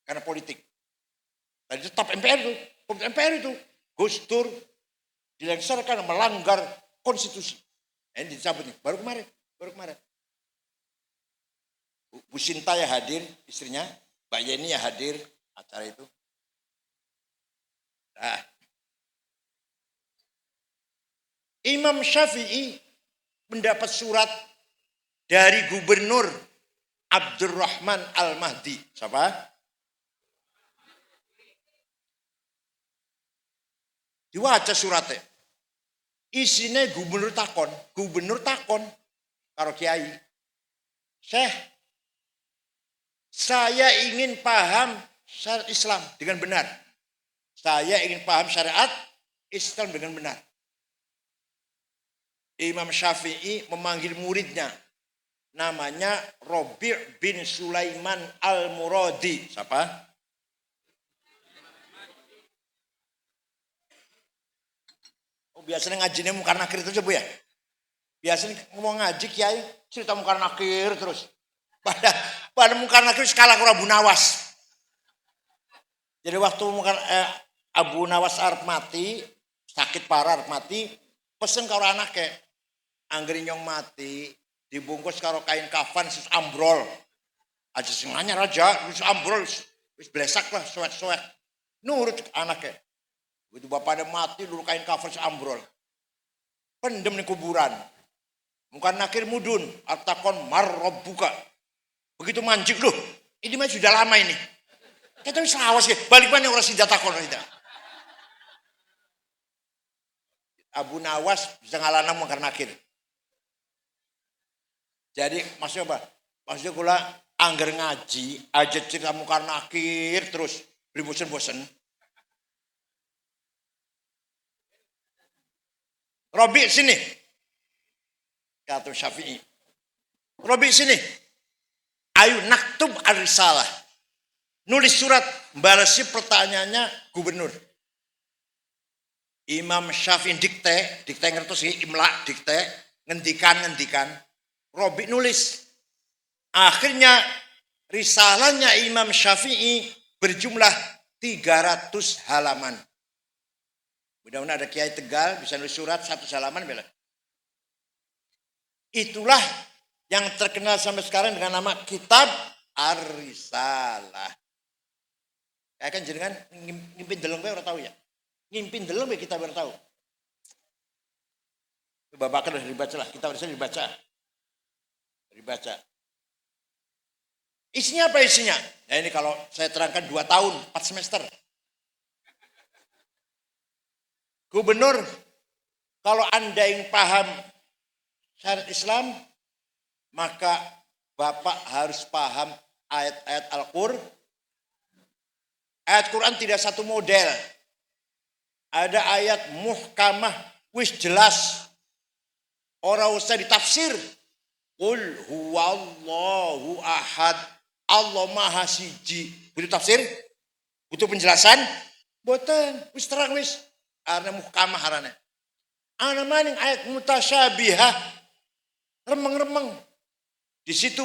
Speaker 1: Karena politik. Tadi tetap MPR itu, Gus Dur dilengsarkan melanggar konstitusi. Ini dicabut nih, baru kemarin. Bu Sinta ya hadir, istrinya, Mbak Yeni ya hadir acara itu. Nah, Imam Syafi'i mendapat surat dari Gubernur Abdurrahman Al-Mahdi. Siapa? Diwaca suratnya. Isinya gubernur takon karo kiai. Syekh, saya ingin paham syariat Islam dengan benar. Saya ingin paham syariat Islam dengan benar. Imam Syafi'i memanggil muridnya. namanya Robi' bin Sulaiman Al-Muradi. Siapa? Oh, biasanya ngajinya Munkar Nakir itu Bu ya? Biasanya ngomong ngaji kiai cerita Munkar Nakir terus. Pada Munkar Nakir skala ke Abu Nawas. Jadi waktu Abu Nawas arep mati, sakit parah arep mati, pesen karo anake, anggere nyong mati, dibungkus karo kain kafan sis ambrol. Aja sing anyar aja, wis ambrol, wis blesak lah, soek-soek. Nurut anake. Begitu bapaknya mati, dulu kain kafan sis ambrol. Pendem di kuburan. Munkar Nakir mudun, artakon marrobuka. Begitu manjik loh, ini mah sudah lama ini. Kita wis awas ya, balik mana orang senjata kon kita. Abu Nawas bisa ngalana Munkar Nakir. Jadi maksudnya apa? Maksudnya kula angger ngaji, aja cerita Munkar Nakir terus beli bosen-bosen. Robi sini. Kata Syafi'i. Robi sini. Ayo naktub ar-risalah. Nulis surat, balasi pertanyaannya gubernur. Imam Syafi'i dikte ngertos sih, imla dikte, ngendikan. Robi nulis. Akhirnya risalahnya Imam Syafi'i berjumlah 300 halaman. Mudah-mudahan ada kiai Tegal bisa nulis surat 1 halaman bela. Itulah yang terkenal sampai sekarang dengan nama Kitab Ar-Risalah. Kayak kan jenengan ngimpin deleng bae ora tahu ya. Ngimpin deleng bae kita baru tahu. Bapak kan udah dibaca lah, kita harusnya dibaca. Isinya apa isinya? Nah ini kalau saya terangkan 2 tahun, 4 semester. Gubernur, kalau Anda yang paham syariat Islam, maka Bapak harus paham ayat-ayat Al-Qur'an. Ayat Quran tidak satu model. Ada ayat muhkamah, wis jelas. Orang usah ditafsir. Qul huwallahu ahad. Allah maha siji. Butuh tafsir? Butuh penjelasan? Boten, wis terang wis. Karena muhkamah harane. Ana maning ayat mutasyabihah. Remeng-remeng. Di situ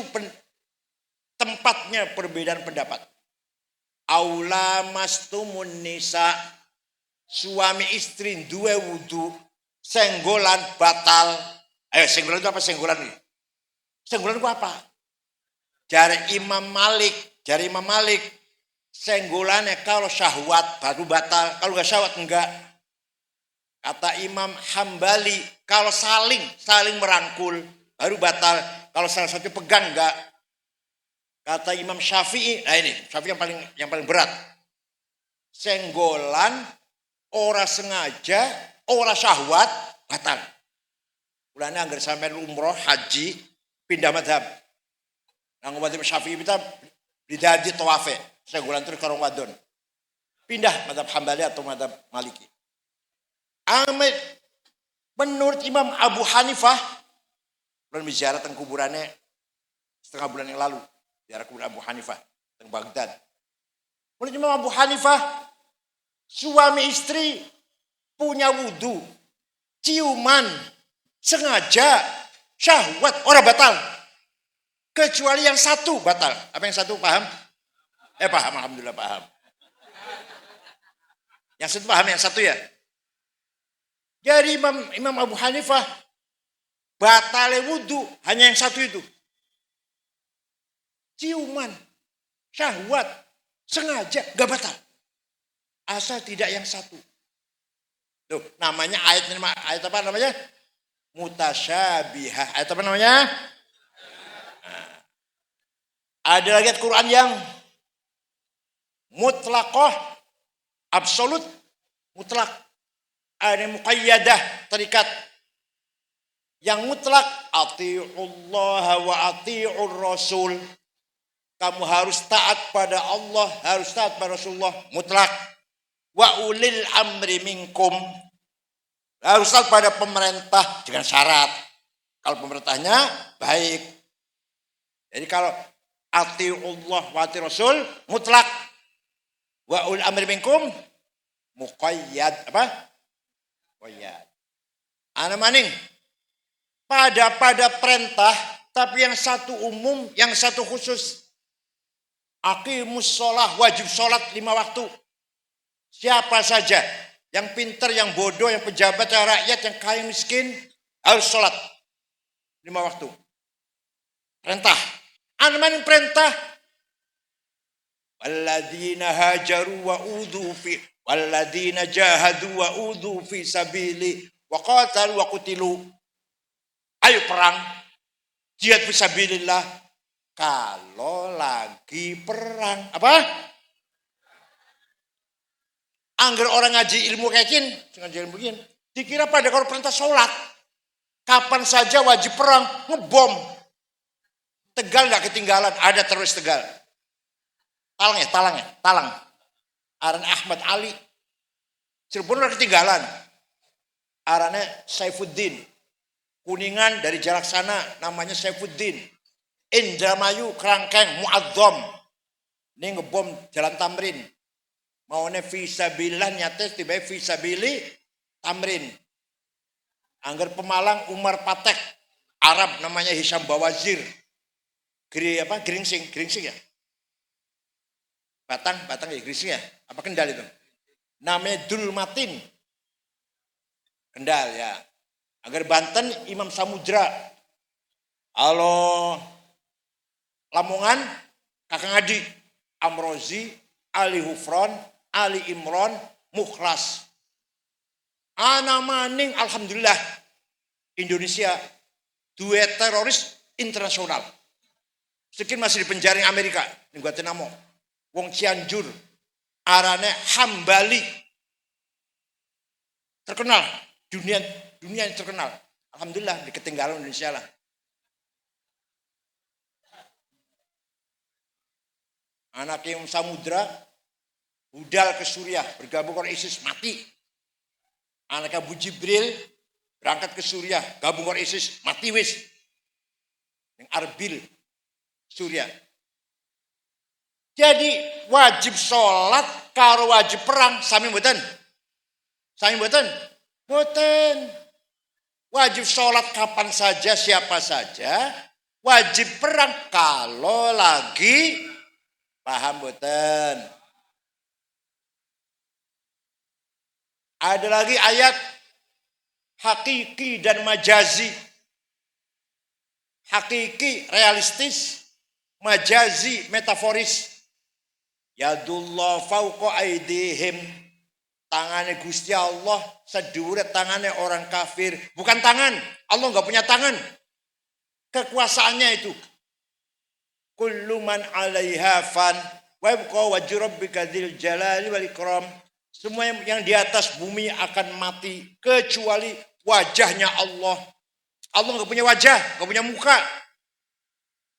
Speaker 1: tempatnya perbedaan pendapat. Aula mastumun nisa, suami istri duwe wudu, senggolan batal. Senggolan itu apa senggolan ini? Senggolan itu apa? Jari Imam Malik, senggolannya kalau syahwat baru batal, kalau nggak syahwat enggak. Kata Imam Hambali, kalau saling merangkul baru batal, kalau salah satu pegang enggak. Kata Imam Syafi'i, nah ini Syafi'i yang paling berat. Senggolan, ora sengaja, ora syahwat, batal. Ulanya anggar sampai umroh, haji, pindah madhab. Nang madhab Syafi'i kita bidadi tawafe, senggolan terus karong wadon. Pindah madhab Hambali atau madhab Maliki. Ahmed, menurut Imam Abu Hanifah, belum bicara tentang kuburannya setengah bulan yang lalu. Ziarah kubur Abu Hanifah di Baghdad. Menurut Imam Abu Hanifah, suami istri punya wudu, ciuman, sengaja, syahwat, orang batal. Kecuali yang satu batal. Apa yang satu paham? Paham, alhamdulillah paham. Yang satu paham, yang satu ya. Jadi Imam Abu Hanifah batal wudu hanya yang satu itu. Ciuman, syahwat, sengaja, gak batal. Asal tidak yang satu. Tuh, namanya ayat apa namanya? Mutasyabihah. Ayat apa namanya? Nah. Ada lagi ayat Quran yang mutlaqah, absolut, mutlak. Ada yang muqayyadah, terikat. Yang mutlak, ati'ullah wa ati'ur rasul. Kamu harus taat pada Allah, harus taat pada Rasulullah, mutlak. Wa ulil amri minkum. Harus taat pada pemerintah dengan syarat. Kalau pemerintahnya baik, Jadi kalau atiullah wa ati rasul mutlak, wa ul amri minkum muqayyad apa? Muqayyad. Ana maning pada perintah, tapi yang satu umum, yang satu khusus. Aqimus sholah, wajib sholat 5 waktu. Siapa saja yang pintar, yang bodoh, yang pejabat, yang rakyat, yang kaya, miskin harus sholat 5 waktu. Perintah. Ana maning perintah. Walladzina hajaru wa udhu fi walladzina jahadu wa udhu fi sabili wa qatalu wa qutilu. Ayo perang, jihad fisabilillah. Kalau lagi perang, apa? Angger orang ngaji ilmu kayak gini, ngaji ilmu begini, dikira pada kalau perintah sholat, kapan saja wajib perang, ngebom. Tegal nggak ketinggalan, ada teroris Tegal. Talang. Aran Ahmad Ali. Cirebon udah ketinggalan. Arannya Saifuddin. Kuningan dari jarak sana namanya Saifuddin. Indramayu Kerangkeng Muazzam. Ini ngebom Jalan Tamrin. Maunya fisabilillah nyata tiba fisabili Tamrin. Angger Pemalang Umar Patek. Arab namanya Hisham Bawazir. Geringsing ya. Batang ya Geringsing ya. Apa Kendal itu? Namanya Dulmatin. Kendal ya. Agar Banten Imam Samudra. Halo Lamongan Kakang Adi Amrozi Ali Hufron Ali Imron Mukhlas. Ana maning alhamdulillah Indonesia duet teroris internasional. Sekian masih di penjara Amerika di Guantanamo. Wong Cianjur arane Hambali. Terkenal dunia yang terkenal. Alhamdulillah di ketinggalan Indonesia lah. Anak Imam Samudra budal ke Suriah bergabung dengan ISIS mati. Anak Abu Jibril berangkat ke Suriah gabung dengan ISIS mati wis. Yang Arbil Suriah. Jadi wajib sholat karo wajib perang sami mboten? Sami mboten? Mboten. Wajib sholat kapan saja, siapa saja. Wajib perang kalau lagi paham mboten. Ada lagi ayat hakiki dan majazi. Hakiki realistis, majazi metaforis. Yadullah fauqa aidihim. Tangannya Gusti Allah sedure tangannya orang kafir. Bukan tangan. Allah enggak punya tangan. Kekuasaannya itu. Kullu man 'alaiha fan wa yabqa wajhu rabbika dzil jalali wal ikram. Semua yang di atas bumi akan mati kecuali wajahnya Allah. Allah enggak punya wajah, enggak punya muka.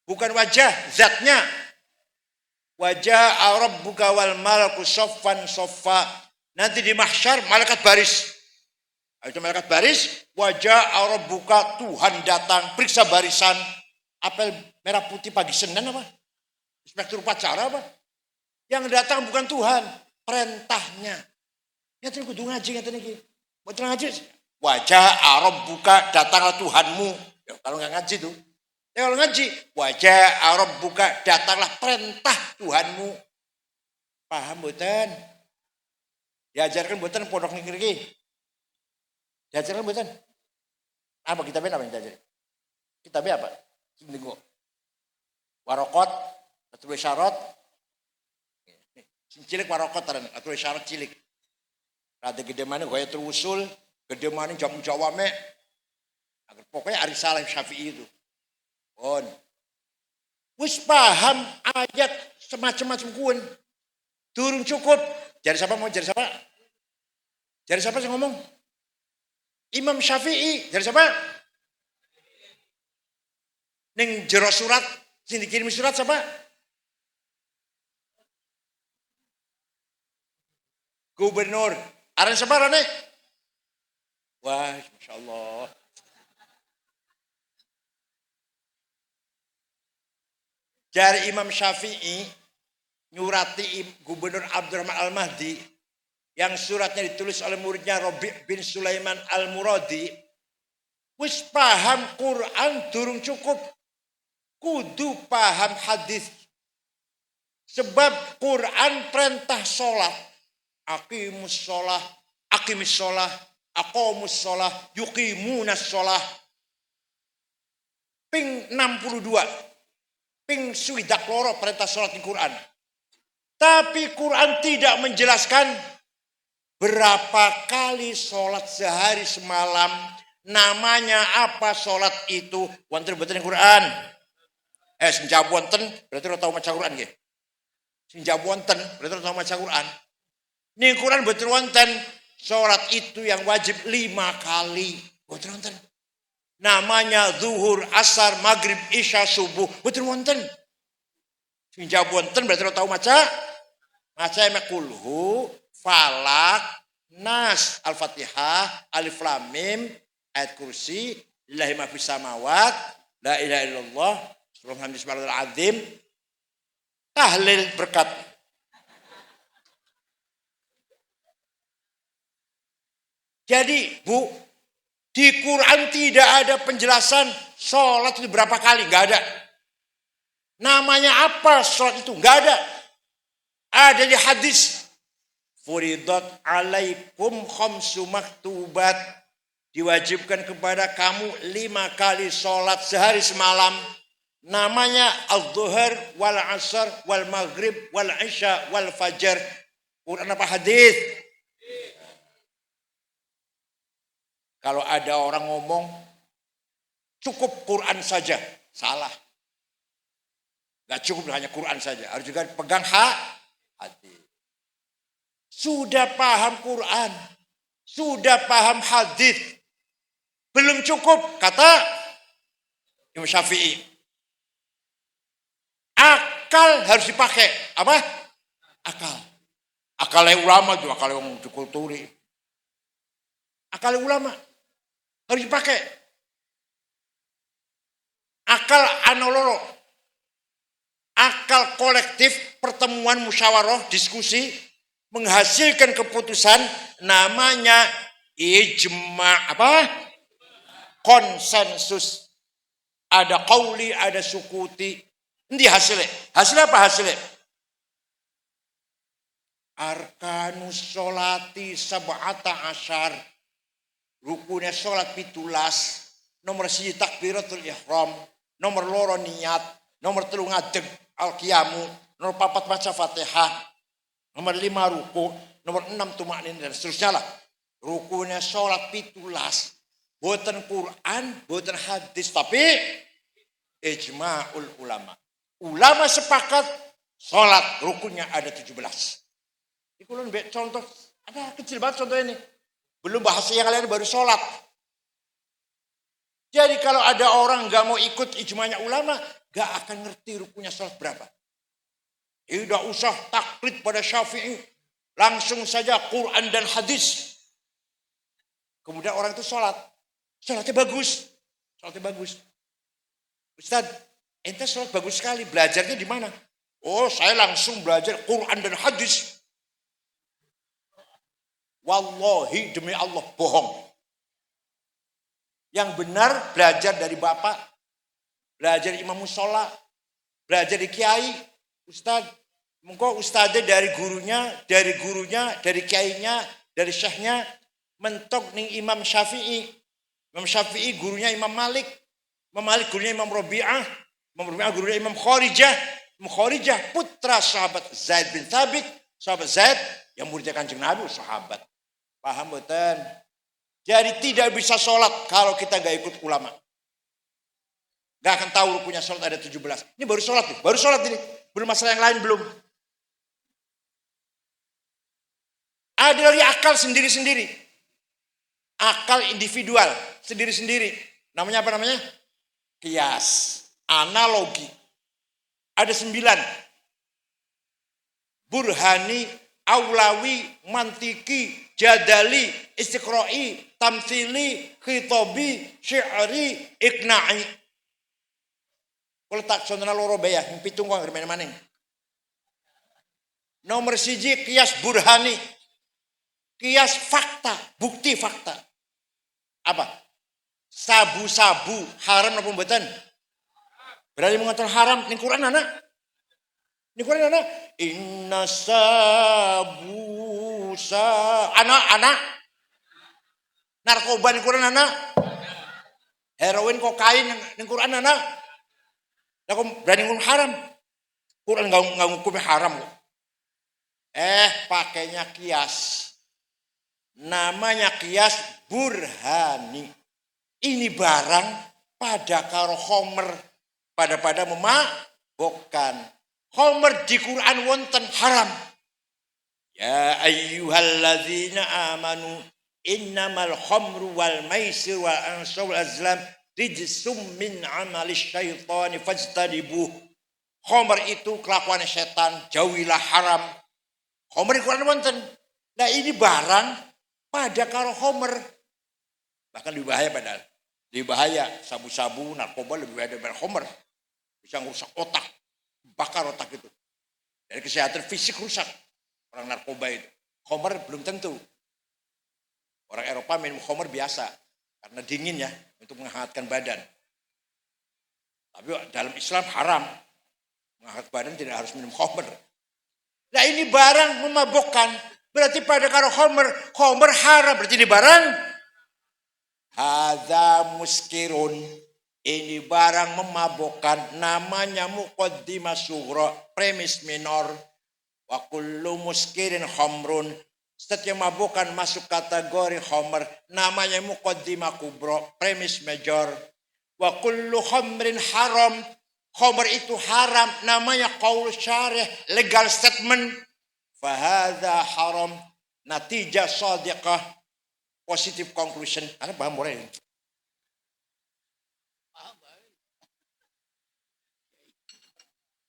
Speaker 1: Bukan wajah, zatnya. Wajah rabbuka wal malaku saffan saffa. Nanti di mahsyar malaikat baris. Itu malaikat baris, wajah rabbuka Tuhan datang, periksa barisan. Apel merah putih pagi Senin apa? Inspektur upacara apa? Yang datang bukan Tuhan, perintahnya. Ngaten kudu ngaji ngaten iki. Mboten ngaji. Wajah rabbuka datanglah Tuhanmu. Ya, kalau nggak ngaji tuh. Ya, kalau ngaji, wajah rabbuka datanglah perintah Tuhanmu. Paham mboten? Diajarkan mboten pondok niki. Diajarkan mboten? Apa kitabnya apa yang diajarin? Kitabnya apa? Niku. Warokot, atul syarat. Cilik warokot taran, atul syarat cilik. Rada gede mana gaya terusul, gede mana jamu jawame. Agar pokoknya arisalah Syafi'i itu. On. Wis paham ayat semacam-macam kun. Turun cukup. Jari siapa mau jari siapa? Jari siapa sih ngomong? Imam Syafi'i. Jari siapa? Ning jero surat, sing dikirim surat siapa? Gubernur. Aran siapa Rane? Wah, Masya Allah. dari Imam Syafi'i nyurati Gubernur Abdurrahman Al-Mahdi yang suratnya ditulis oleh muridnya Rabi' bin Sulaiman Al-Muradi, wis paham Quran durung cukup, kudu paham hadis. Sebab Quran perintah sholat, aqimus sholah, aqimis sholah, aqomus sholah, yuqimunas sholah. Ping 62, ping swidak loro perintah sholat di Quran. Tapi Quran tidak menjelaskan berapa kali sholat sehari semalam, namanya apa sholat itu. Wonten betul Quran. Senjab wonten berarti lo tahu maca Quran nggih. Senjab wonten berarti lo tahu maca Quran. Nih Quran betul wonten sholat itu yang wajib 5 kali. Betul wonten. Namanya zuhur, asar, maghrib, isya, subuh. Betul wonten. Senjab wonten berarti lo tahu maca. Maca kulhu, falak, nas, al-fatihah, alif lam mim, ayat kursi, lillahi ma fis samawat, la ilaha illallah, subhanallah azim, tahlil berkat. Jadi Bu, di Quran tidak ada penjelasan sholat itu berapa kali, nggak ada. Namanya apa sholat itu, nggak ada. Ada di hadis, furidat alaikum khamsu maktubat, diwajibkan kepada kamu 5 kali sholat sehari semalam. Namanya al-zuhur, wal asar, wal maghrib, wal isya, wal fajar. Quran apa hadis? Kalau ada orang ngomong cukup Quran saja, salah. Gak cukup hanya Quran saja, harus juga pegang hadis. Sudah paham Quran, sudah paham hadis, belum cukup, kata Imam Syafi'i. Akal harus dipakai. Apa? Akal. Akalnya ulama juga, akal yang dikulturi. Akal ulama harus dipakai. Akal anoloro. Akal kolektif, pertemuan musyawarah, diskusi, menghasilkan keputusan, namanya ijma, apa? Konsensus. Ada qauli, ada sukuti. Ini hasilnya. Hasilnya apa hasilnya? Arkanus sholati sab'ata asyar. Rukunnya sholat 17. Nomor 1 takbiratul ihram. Nomor 2 niat. Nomor 3 ngadeg al-qiyamu. Nomor 4 baca Fatihah. Nomor 5 ruku. Nomor 6 tumaknin dan seterusnya lah. Rukunnya sholat 17. Buatan Quran, buatan hadis. Tapi ijma'ul ulama. Ulama sepakat sholat rukunnya ada 17. Ini kalau contoh, ada kecil banget contoh ini. Belum bahasa yang lain baru sholat. Jadi kalau ada orang gak mau ikut ijma'nya ulama, gak akan ngerti rukunnya sholat berapa. Tidak usah taklid pada Syafi'i. Langsung saja Quran dan hadis. Kemudian orang itu sholat. Sholatnya bagus. Sholatnya bagus. Ustaz, ente sholat bagus sekali. Belajarnya di mana? Oh, saya langsung belajar Quran dan hadis. Wallahi demi Allah bohong. Yang benar belajar dari bapak, belajar imam musola, belajar di kiai, ustad. Mengko ustadnya dari gurunya, dari kiainya, dari syekhnya, mentok ning Imam Syafi'i. Imam Syafi'i gurunya Imam Malik. Imam Malik gurunya Imam Rabi'ah. Imam Rabi'ah gurunya Imam Kharijah. Imam Kharijah putra sahabat Zaid bin Thabit. Sahabat Zaid yang muridnya Kanjeng Nabi, sahabat. Paham betul? Jadi tidak bisa sholat kalau kita gak ikut ulama. Gak akan tahu rukunnya sholat ada 17. Ini baru sholat nih, baru sholat ini. Belum masalah yang lain belum. Ada lagi akal sendiri-sendiri. Akal individual, sendiri-sendiri. Namanya apa namanya? Kias, analogi. Ada 9. Burhani, Aulawi, Mantiki, Jadali, Istiqra'i, Tamthili, Khitabi, Syi'ri, Iqna'i. Kalau tak contohnya loro bayah, yang pitung kok mana-mana. Nomor siji kias burhani. Kias fakta, bukti fakta. Apa? Sabu-sabu haram apa mboten? Berarti mengatakan haram ning Quran anak. Ning Quran anak inna sabu anak narkoba ning Quran anak. Heroin kokain ning Quran anak. Lah berani ngomong haram. Quran enggak hukumnya haram kok. Pakainya kias. Namanya kias burhani. Ini barang pada karo khomer. Pada memabukkan. Khomer di Quran wonten haram. Ya ayyuhalladzina amanu innamal khomru wal maisir wal ansab wal azlam rijsum min amalis syaitani fajtanibuh. Khomer itu kelakuan setan, jauhilah haram. Khomer di Quran wonten. Nah ini barang pada karo khomer. Bahkan lebih bahaya padahal. Lebih bahaya sabu-sabu, narkoba lebih bahaya daripada khomer. Bisa merusak otak, bakar otak itu. Dari kesehatan fisik rusak orang narkoba itu. Khomer belum tentu. Orang Eropa minum khomer biasa karena dingin ya untuk menghangatkan badan. Tapi dalam Islam haram menghangatkan badan, tidak harus minum khomer. Nah ini barang memabukkan, berarti pada karo khomer haram, berarti ini barang hadza muskirun. Ini barang memabukkan, namanya muqaddimah sughra, premis minor. Wa kullu muskirin khamrun. Setiap mabukkan masuk kategori khamr, namanya muqaddimah kubra, premis major. Wa kullu khamrin haram. Khamr itu haram, namanya qaul syarih, legal statement. Fahadha haram, natijah sadiqah, positive conclusion. Anda paham boleh?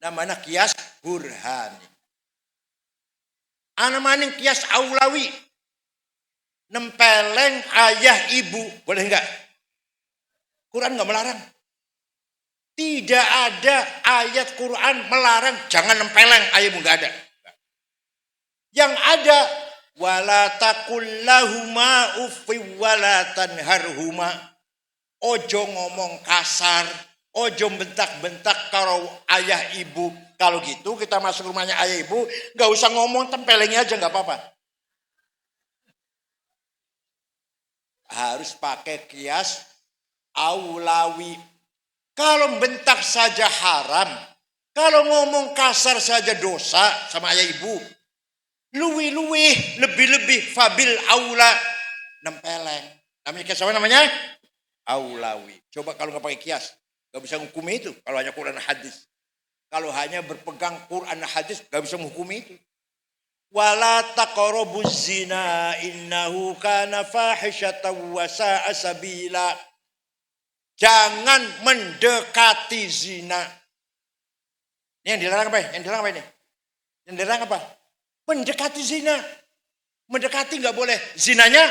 Speaker 1: Namanya kias burhani. Ana maning kias aulawi. Nempeleng ayah ibu. Boleh enggak? Quran enggak melarang. Tidak ada ayat Quran melarang jangan nempeleng ayah ibu, enggak ada. Yang ada wala taqul lahuma uffi wala tanharhuma. Ojo ngomong kasar. Ojo bentak-bentak karo ayah ibu. Kalau gitu kita masuk rumahnya ayah ibu, gak usah ngomong, tempelengnya aja gak apa-apa. Harus pakai kias aulawi. Kalau bentak saja haram, kalau ngomong kasar saja dosa sama ayah ibu. Luwi-luwi, lebih-lebih, fabil aula, nempeleng. Namanya kias apa namanya? Aulawi. Coba kalau gak pakai kias. Gak bisa menghukumi itu kalau hanya Quran hadis. Kalau hanya berpegang Quran hadis gak bisa menghukumi itu. Wala taqrabuz zina innahu kana fahisyatan wa sa'a sabila. Jangan mendekati zina. Ini yang dilarang apa? Yang dilarang apa ini? Yang dilarang apa? Mendekati zina. Mendekati gak boleh. Zinanya?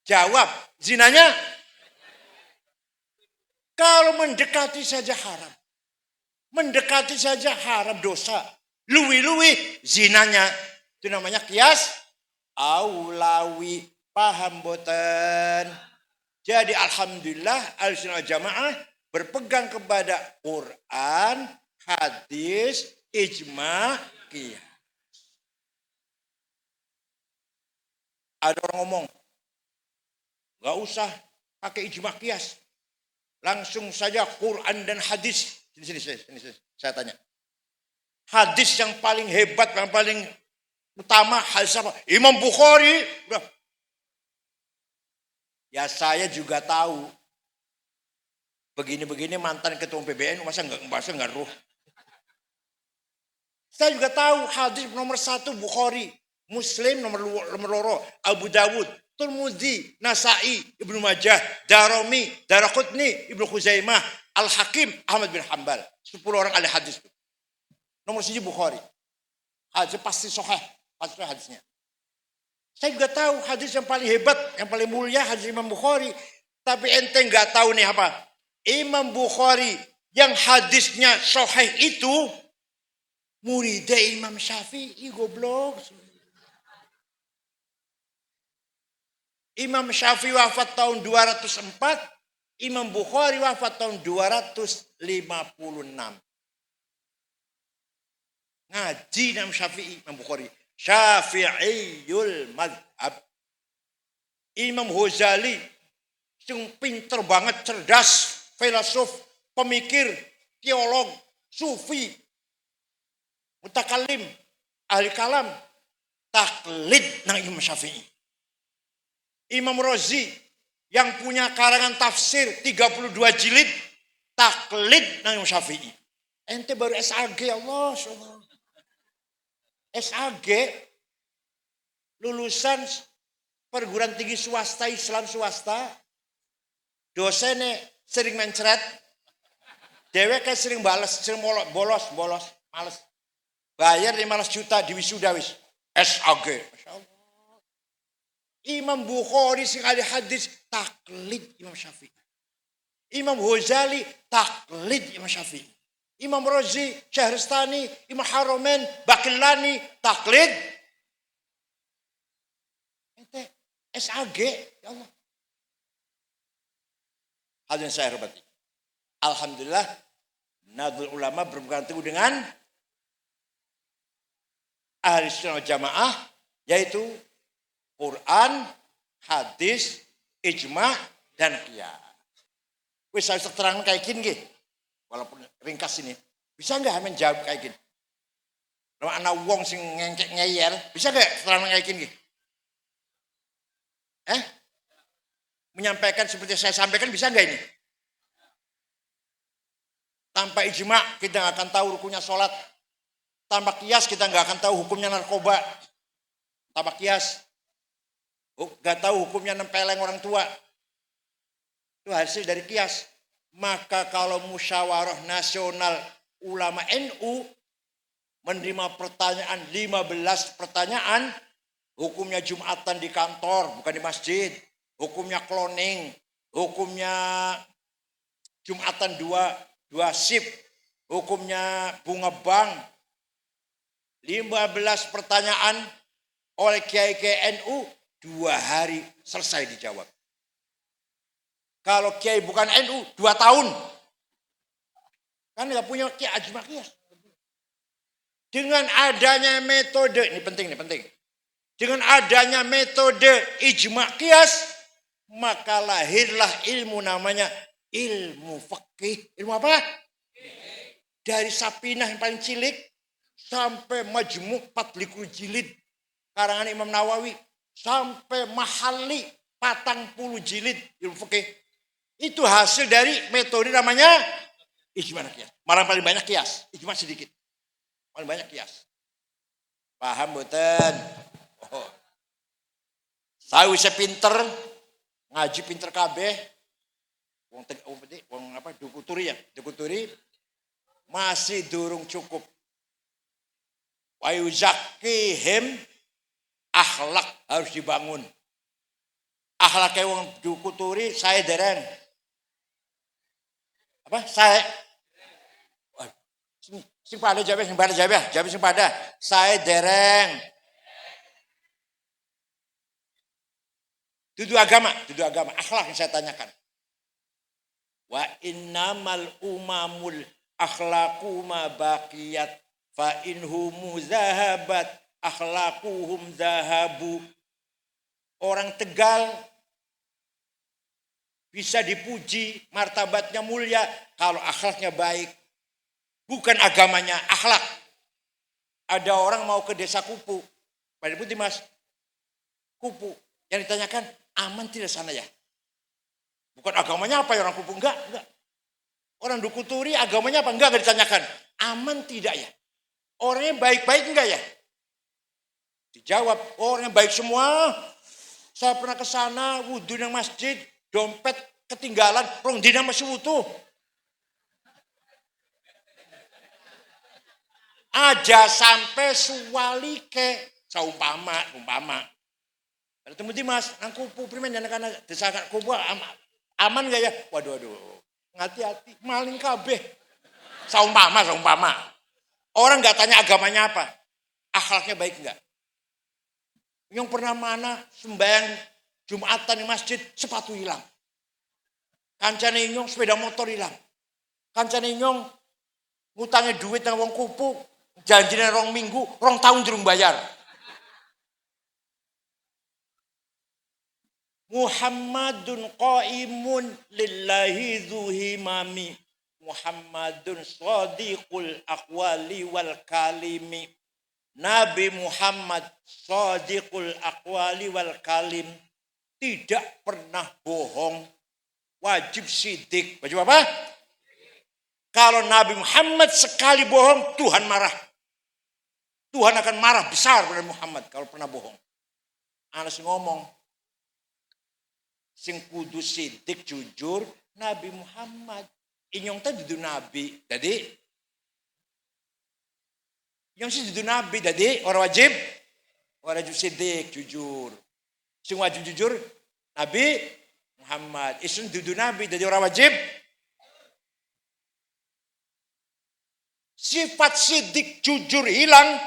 Speaker 1: Jawab. Zinanya? Kalau mendekati saja haram. Mendekati saja haram dosa. Luwi-luwi zinanya. Itu namanya kias aulawi. Paham boten? Jadi alhamdulillah Ahlussunnah wal Jamaah berpegang kepada Quran, hadis, ijma, qiyas. Ada orang ngomong, gak usah pakai ijma qiyas. Langsung saja Quran dan hadis. Sini, saya tanya. Hadis yang paling hebat, yang paling utama hadis apa? Imam Bukhari. Ya saya juga tahu. Begini-begini mantan ketua PBN masa nggak ruh. Saya juga tahu hadis nomor 1 Bukhari, Muslim nomor 2, Abu Dawud, Tirmidzi, Nasa'i, Ibnu Majah, Darimi, Daraqutni, Ibnu Khuzaimah, Al-Hakim, Ahmad bin Hanbal. 10 orang ahli hadis. Nomor 1 Bukhari. Hadis pasti sahih, pasti hadisnya. Saya juga tahu hadis yang paling hebat, yang paling mulia hadis Imam Bukhari. Tapi ente nggak tahu nih apa? Imam Bukhari yang hadisnya sahih itu muridnya Imam Syafi'i, goblok. Imam Syafi'i wafat tahun 204, Imam Bukhari wafat tahun 256. Ngaji Imam Syafi'i, Imam Bukhari. Syafi'iyul madhab. Imam Ghazali, yang pinter banget, cerdas, filosof, pemikir, teolog, sufi, mutakalim, ahli kalam, taklid nang Imam Syafi'i. Imam Razi yang punya karangan tafsir 32 jilid, taklid nang Imam Syafi'i. Ente baru SAG, Allah SWT. SAG lulusan perguruan tinggi swasta, Islam swasta. Dosennya sering mencret. Dewek sering balas, sering bolos, males. Bayar 15 juta di wisuda wis. SAG. Masya Allah. Imam Bukhari sekali hadis taklid Imam Syafi'i. Imam Ghazali taklid Imam Syafi'i. Imam Razi, Syahristani, Imam Haromen, Bakillani taklid. Ente SAG, ya Allah. Hadirin saya hormati. Alhamdulillah, Nahdlatul Ulama berpegang teguh dengan ahli sunnah jamaah, yaitu Quran, hadis, ijma, dan qiyas. Wis saya terang kayak gini, walaupun ringkas ini, bisa nggak menjawab kayak gini? Kalau anak wong sing ngengkek ngeyel, bisa nggak terang kayak gini? Menyampaikan seperti saya sampaikan bisa nggak ini? Tanpa ijma kita nggak akan tahu rukunnya sholat. Tanpa kias kita nggak akan tahu hukumnya narkoba. Tanpa kias nggak tahu hukumnya nempeleng orang tua. Itu hasil dari kias. Maka kalau musyawarah nasional ulama NU menerima pertanyaan 15 pertanyaan, hukumnya Jumatan di kantor bukan di masjid. Hukumnya cloning, hukumnya Jumatan dua shift, hukumnya bunga bank. 15 pertanyaan oleh kiai-kiai NU 2 hari selesai dijawab. Kalau kiai bukan NU 2 tahun. Kan nggak punya kiai ijma qiyas. Dengan adanya metode, ini penting. Dengan adanya metode ijma qiyas, maka lahirlah ilmu namanya ilmu fikih. Ilmu apa? Dari Sapinah yang paling cilik sampai Majmu' 40 jilid karangan Imam Nawawi sampai Mahali 40 jilid ilmu fikih. Itu hasil dari metode namanya ijma qiyas. Malah paling banyak qiyas, ijma sedikit. Paling banyak qiyas. Paham mboten? Oh. Saya bisa pinter, ngaji pinter kabeh. Wong apa dukuturi ya, dukuturi masih durung cukup. Wa yuzakkihim, akhlak harus dibangun. Akhlak kayak wong dukuturi saya dereng. Apa? Saya sing pada jawab. Saya dereng. Dudu agama, akhlak yang saya tanyakan. Wa innamal umamul akhlaqu ma baqiyat fa inhum zahabat akhlaquhum zahabu. Orang Tegal bisa dipuji, martabatnya mulia kalau akhlaknya baik. Bukan agamanya, akhlak. Ada orang mau ke desa Kupu. Pak Deputi Mas, Kupu. Yang ditanyakan, aman tidak sana ya? Bukan agamanya apa ya orang Kupu? Enggak. Orang Dukuturi agamanya apa? Enggak ditanyakan. Aman tidak ya? Orangnya baik-baik enggak ya? Dijawab, orangnya baik semua. Saya pernah ke sana, wudhu nang masjid, dompet ketinggalan, rong dina masih utuh. Aja sampai suwalike, saumpama. Ketemu di Mas, nang Kupu primen anak-anak desa Kupu Aman gak ya? Waduh, hati-hati, maling kabeh. Saumpama. Orang gak tanya agamanya apa, akhlaknya baik enggak? Yang pernah mana sembahyang Jumatan di masjid, sepatu hilang. Kancane nyong sepeda motor hilang. Kancane nyong ngutangnya duit nang wong kupu, janjine 2 minggu, 2 tahun durung bayar. Muhammadun qaimun lillahi dzuhimami. Muhammadun shadiqul aqwali wal kalimi. Nabi Muhammad shadiqul aqwali wal kalim, tidak pernah bohong, wajib sidik. Wajib apa? Kalau Nabi Muhammad sekali bohong, Tuhan marah. Tuhan akan marah besar pada Muhammad kalau pernah bohong. Anas ngomong, sing kudu sidik jujur Nabi Muhammad. Inyong tadi dudu Nabi. Jadi yang sih dudu Nabi. Jadi orang wajib sidik jujur. Sing wajib jujur Nabi Muhammad. Isun dudu Nabi. Jadi orang wajib. Sifat sidik jujur hilang,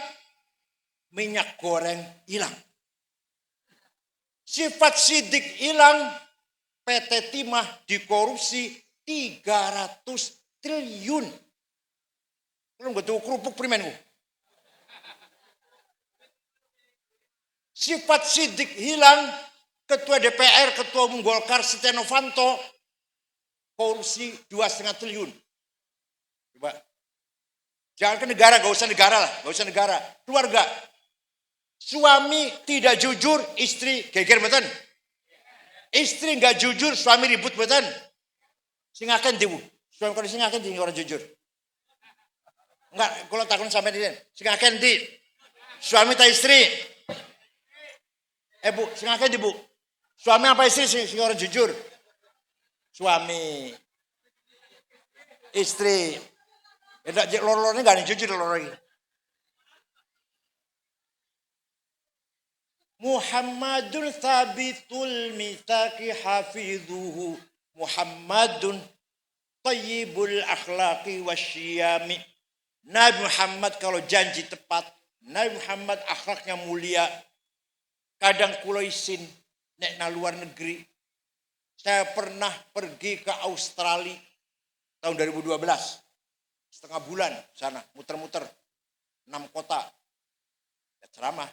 Speaker 1: minyak goreng hilang. Sifat sidik hilang, PT Timah dikorupsi 300 triliun. Kalau nggak tahu kerupuk primen. Sifat sidik hilang, Ketua DPR, Ketua Umum Golkar Setia Novanto korupsi 2,5 triliun. Coba. Jangan ke negara, gak usah negara lah, gak usah negara. Keluarga. Suami tidak jujur, istri geger betul. Istri nggak jujur, suami ribut betul. Singakan dibu. Suami kalau singakan di orang jujur. Enggak, kalau takut sampai di sini. Singakan di. Suami tak istri. Bu, singakan di bu. Suami apa istri sing orang jujur? Suami. Istri. Loro-lornya gak ada yang jujur loro ini. Muhammadun thabitul mitsaqi hafidhuhu. Muhammadun tayyibul akhlaqi wasyiyami. Nabi Muhammad kalau janji tepat. Nabi Muhammad akhlaknya mulia. Kadang kula isin nek na luar negeri. Saya pernah pergi ke Australia tahun 2012. Setengah bulan sana, muter-muter 6 kota. Ya, ceramah.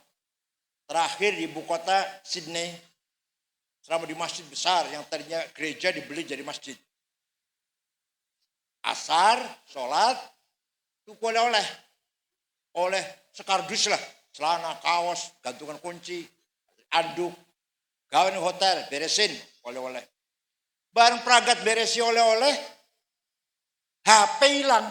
Speaker 1: Terakhir di ibu kota Sydney, ceramah di masjid besar yang tadinya gereja dibeli jadi masjid. Asar, sholat, itu oleh sekardus lah, celana, kaos, gantungan kunci, anduk, gawe hotel, beresin, oleh-oleh. Bareng peragat beresi oleh-oleh, HP hilang.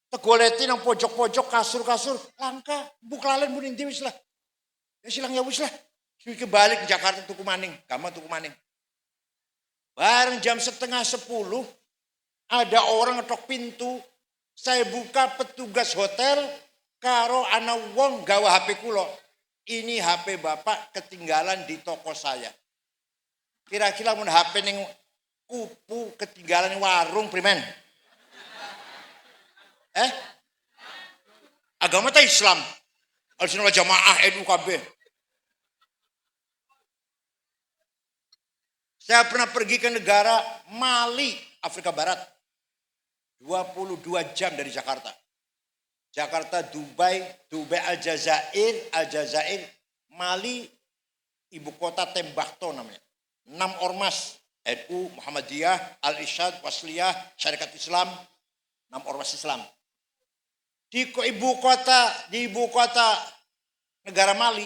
Speaker 1: Tegoleti nang pojok-pojok kasur-kasur langka, buklalen mun inti wis lah. Ya silang ya wis lah. Suwi kebalik ke Jakarta tuku maning, gampang tuku maning. Bareng jam 9:30 ada orang ngetok pintu. Saya buka, petugas hotel karo ana wong gawa HP kula. Ini HP Bapak ketinggalan di toko saya. Kira-kira mun HP ning kupu ketinggalan di warung primen. Agama ta Islam. Al-Sunnah Jamaah NU KB. Saya pernah pergi ke negara Mali, Afrika Barat. 22 jam dari Jakarta. Jakarta, Dubai Aljazair, Mali, ibu kota Tembakto namanya. 6 ormas, NU, Muhammadiyah, Al-Irsyad, Wasliyah, Syarikat Islam, 6 ormas Islam. Di ibu kota negara Mali,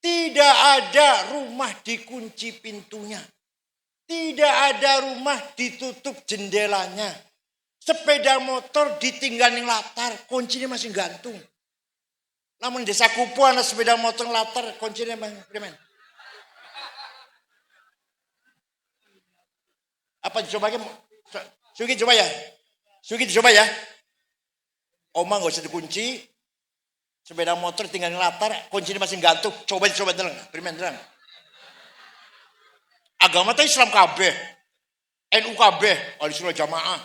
Speaker 1: tidak ada rumah dikunci pintunya. Tidak ada rumah ditutup jendelanya. Sepeda motor ditinggal di latar, kuncinya masih gantung. Namun desa Kupu ada sepeda motor latar, kuncinya masih. Apa dicoba? Sugi coba ya. Oma nggak usah dikunci, sepeda motor tinggal di latar, kuncinya masih gantung. Coba terang, primen terang. Agama teh Islam kabeh. NU kabeh, ahli sunnah jamaah.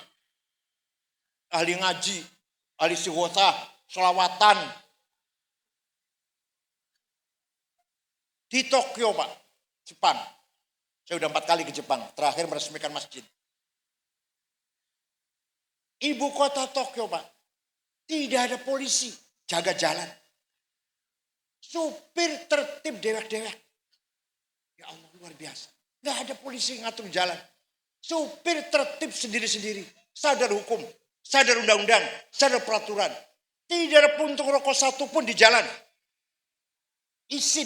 Speaker 1: Ahli ngaji, ahli istighosah, selawatan. Di Tokyo, Pak, Jepang. Saya udah 4 kali ke Jepang, terakhir meresmikan masjid. Ibu kota Tokyo, Pak, tidak ada polisi, jaga jalan. Supir tertib dewek-dewek. Ya Allah, luar biasa. Nggak ada polisi yang ngatur jalan. Supir tertib sendiri-sendiri. Sadar hukum, sadar undang-undang, sadar peraturan. Tidak ada puntung rokok satu pun di jalan. Isin.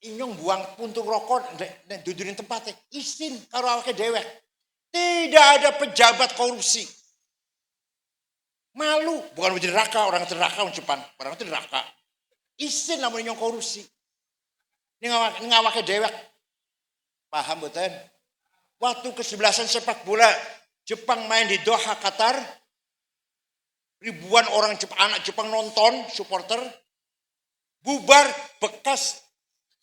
Speaker 1: Inyong buang puntung rokok, dudurin tempatnya. Isin, karo awake dewek. Tidak ada pejabat korupsi. Malu, bukan menjadi neraka, orang neraka orang Jepang. Orang itu neraka. Isin namun inyong korupsi. Ini ngawake dewek. Paham betul? Waktu kesebelasan sepak bola Jepang main di Doha, Qatar. Ribuan orang Jepang, anak Jepang nonton, supporter. Bubar, bekas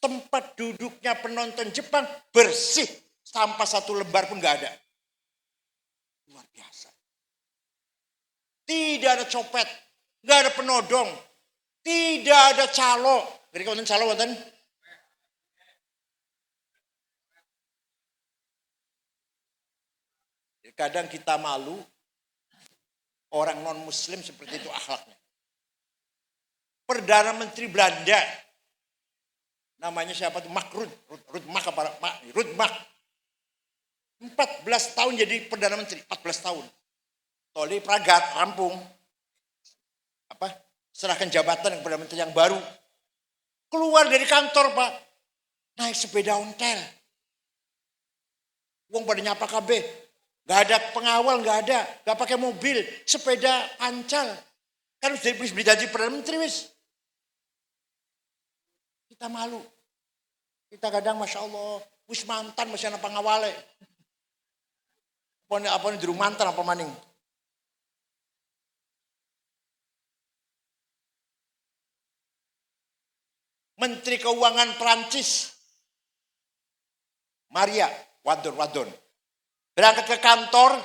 Speaker 1: tempat duduknya penonton Jepang bersih. Sampah satu lembar pun gak ada. Luar biasa. Tidak ada copet. Gak ada penodong. Tidak ada calo. Jadi konten calo, konten. Kadang kita malu. Orang non-muslim seperti itu akhlaknya. Perdana Menteri Belanda. Namanya siapa tuh? Rudmak. 14 tahun jadi Perdana Menteri. 14 tahun. Toli Pragat, rampung. Serahkan jabatan kepada Menteri yang baru. Keluar dari kantor, Pak. Naik sepeda ontel. Uang pada nyapa KB. Gak ada pengawal, gak ada. Gak pakai mobil. Sepeda pancal. Kan sudah beli janji Perdana Menteri, wis. Kita malu. Kita kadang Masya Allah. Wis mantan masih anak pengawalnya. Apa ini di rumah mantan apa maning. Menteri Keuangan Prancis. Maria Wadon. Berangkat ke kantor,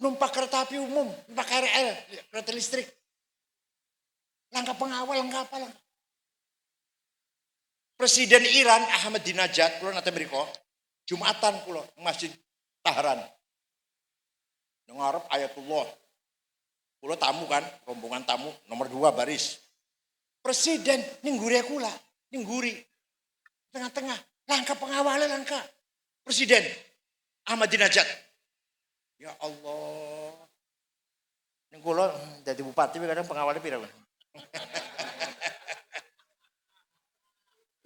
Speaker 1: numpak kereta api umum, numpak KRL, kereta listrik. Langkah pengawal, langkah apa? Presiden Iran Ahmadinejad, kulo nate mriko, Jumatan kulo Masjid Tahran. Ngarep ayatullah. Kulo tamu kan, rombongan tamu nomor 2 baris. Presiden ningguri kula, ningguri. Tengah-tengah, langkah pengawalnya langkah. Presiden Ahmadinejad. Ya Allah. Ning kula dadi bupati kadang pengawalnya pira.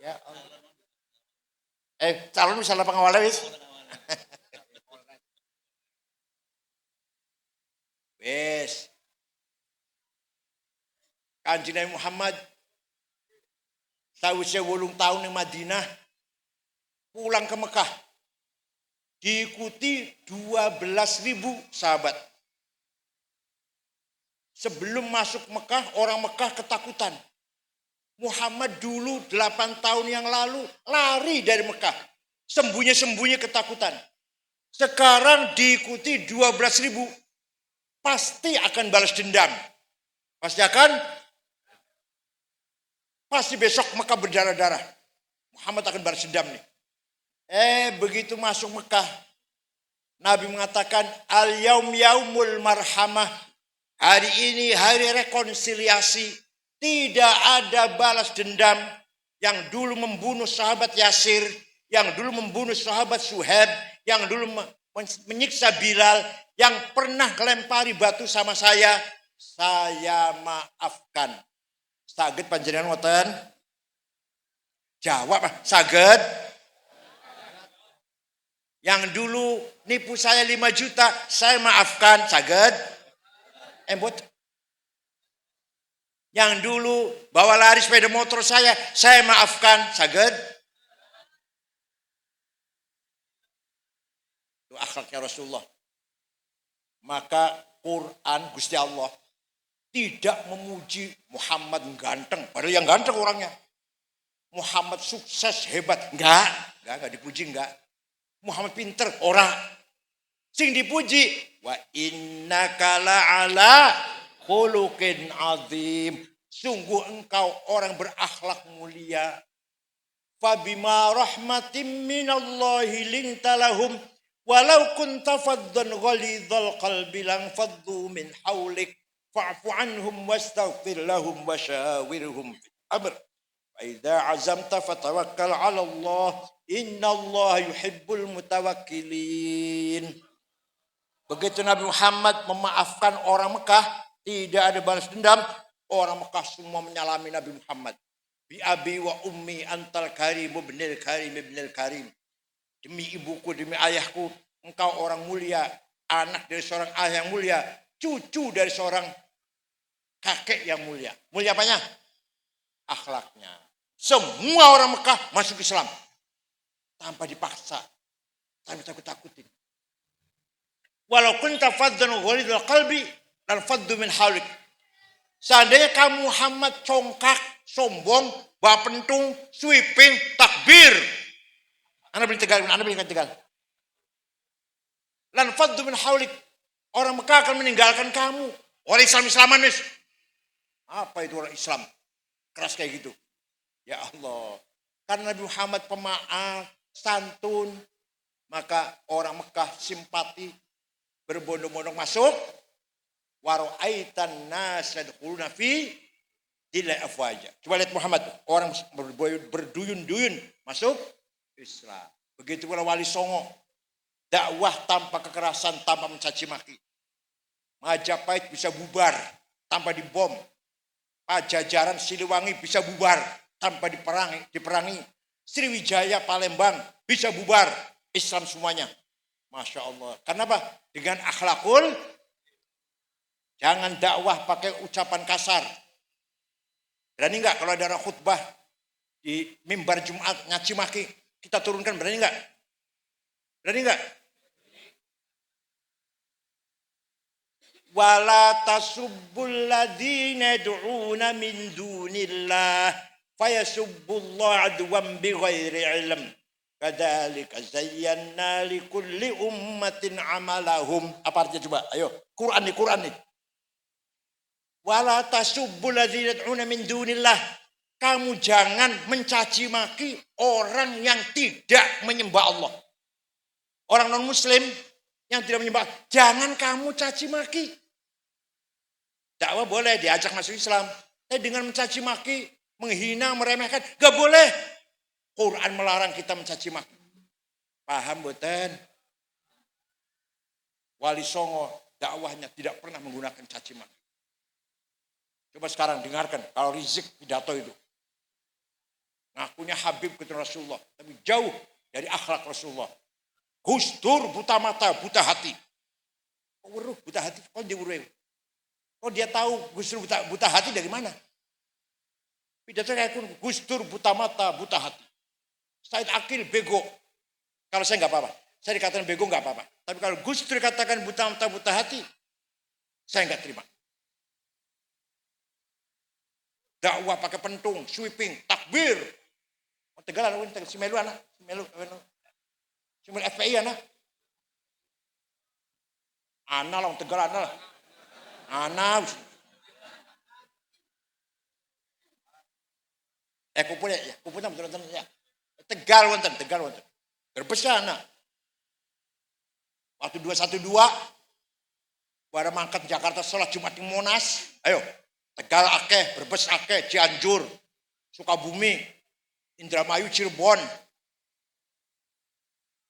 Speaker 1: Ya Allah. Calon misalnya pengawalnya wis. Wis. Kanjeng Nabi Muhammad sawise 8 tahun di Madinah pulang ke Mekah. Diikuti 12.000 sahabat. Sebelum masuk Mekah, orang Mekah ketakutan. Muhammad dulu 8 tahun yang lalu lari dari Mekah. Sembunyi-sembunyi ketakutan. Sekarang diikuti 12.000. Pasti akan balas dendam. Pasti besok Mekah berdarah-darah. Muhammad akan balas dendam nih. Begitu masuk Mekah. Nabi mengatakan al-yaum yaumul marhamah. Hari ini hari rekonsiliasi. Tidak ada balas dendam. Yang dulu membunuh sahabat Yasir. Yang dulu membunuh sahabat Suhaib. Yang dulu menyiksa Bilal. Yang pernah kelempari batu sama saya maafkan. Saged panjenengan ngoten? Jawab, saged. Yang dulu nipu saya 5 juta, saya maafkan, saged. Embut. Yang dulu bawa lari sepeda motor saya maafkan, saged. Itu akhlaknya Rasulullah. Maka Quran Gusti Allah tidak memuji Muhammad ganteng, padahal yang ganteng orangnya. Muhammad sukses hebat, enggak dipuji enggak. Muhammad pinter, ora. Sing dipuji, wa innaka la'ala khuluqin azim. Sungguh engkau orang berakhlak mulia. Fabima rahmatin minallahi lintalahum walau kunta faddan ghalidhal qalbi lang faddu min hawlik fa'fu anhum wastaghfir lahum wasyawirhum fil amr. Fa idza azamta fatawakkal 'ala Allah innallaha yuhibbul mutawakkilin. Begitu Nabi Muhammad memaafkan orang Mekah, tidak ada balas dendam. Orang Mekah semua menyalami Nabi Muhammad. Bi abi wa ummi antal karim ibnil karim ibnil karim. Demi ibuku, demi ayahku, engkau orang mulia. Anak dari seorang ayah yang mulia. Cucu dari seorang kakek yang mulia. Mulia apanya? Akhlaknya. Semua orang Mekah masuk Islam. Tanpa dipaksa. Tanpa takut-takutin. Walau kunta faddan ghalidhal qalbi lan faddu min hawlik. Seandainya kamu Muhammad congkak, sombong, bapentung, sweeping, takbir. Anda beli tegal, Anda beli tegal. Lan faddu min hawlik. Orang Mekah akan meninggalkan kamu. Orang Islam-Islaman. Apa itu orang Islam? Keras kayak gitu. Ya Allah. Karena Nabi Muhammad pemaaf, santun. Maka orang Mekah simpati. Berbondong-bondong masuk. Waro'aitan nas yadkhuluna fi dinil afwaja. Coba lihat Muhammad. Orang berduyun-duyun masuk Islam. Begitu pula Wali Songo. Dakwah tanpa kekerasan, tanpa mencaci maki. Majapahit bisa bubar tanpa dibom. Pajajaran Siliwangi bisa bubar tanpa diperangi. Sriwijaya Palembang bisa bubar. Islam semuanya. Masya Allah. Kenapa? Dengan akhlakul. Jangan dakwah pakai ucapan kasar. Berani enggak kalau ada khutbah di mimbar Jumat nyaci maki, kita turunkan, berani enggak? Berani enggak? Wala tasubbul ladzina yad'una min dunillah fayasubbullaha adwan bighairi ilm. Kadzalika zayyana likulli ummatin amalahum. Apa artinya coba? Ayo, Quran nih. Wala tasubbul ladzina yad'una min dunillah. Kamu jangan mencaci maki orang yang tidak menyembah Allah. Orang non muslim yang tidak menyembah, jangan kamu caci maki. Dakwah boleh diajak masuk Islam. Tapi dengan mencaci maki, menghina, meremehkan, gak boleh. Quran melarang kita mencaci maki. Paham boten? Wali Songo dakwahnya tidak pernah menggunakan caci maki. Coba sekarang dengarkan kalau Rizik pidato itu. Ngakunya Habib ketemu Rasulullah, tapi jauh dari akhlak Rasulullah. Gus Dur buta mata, buta hati. Kok weruh buta hati? Kok dia weruh? Kok dia tahu Gus Dur buta hati dari mana? Pidato kayak Gus Dur buta mata, buta hati. Said Akil bego. Kalau saya nggak apa-apa. Saya dikatakan bego nggak apa-apa. Tapi kalau Gus Dur katakan buta mata, buta hati, saya nggak terima. Dakwah pakai pentung, sweeping, takbir. Tegalan, si Melu anak, si Melu FPI anak. Anak lah, Tegal anak lah. Anak. Kumpulnya betul-betul ya. Tegal wonten. Berbes anak. Waktu 212, pada mangkat Jakarta sholat Jumat di Monas. Ayo, Tegal akeh, Brebes akeh, Cianjur, Sukabumi, Indramayu, Cirebon.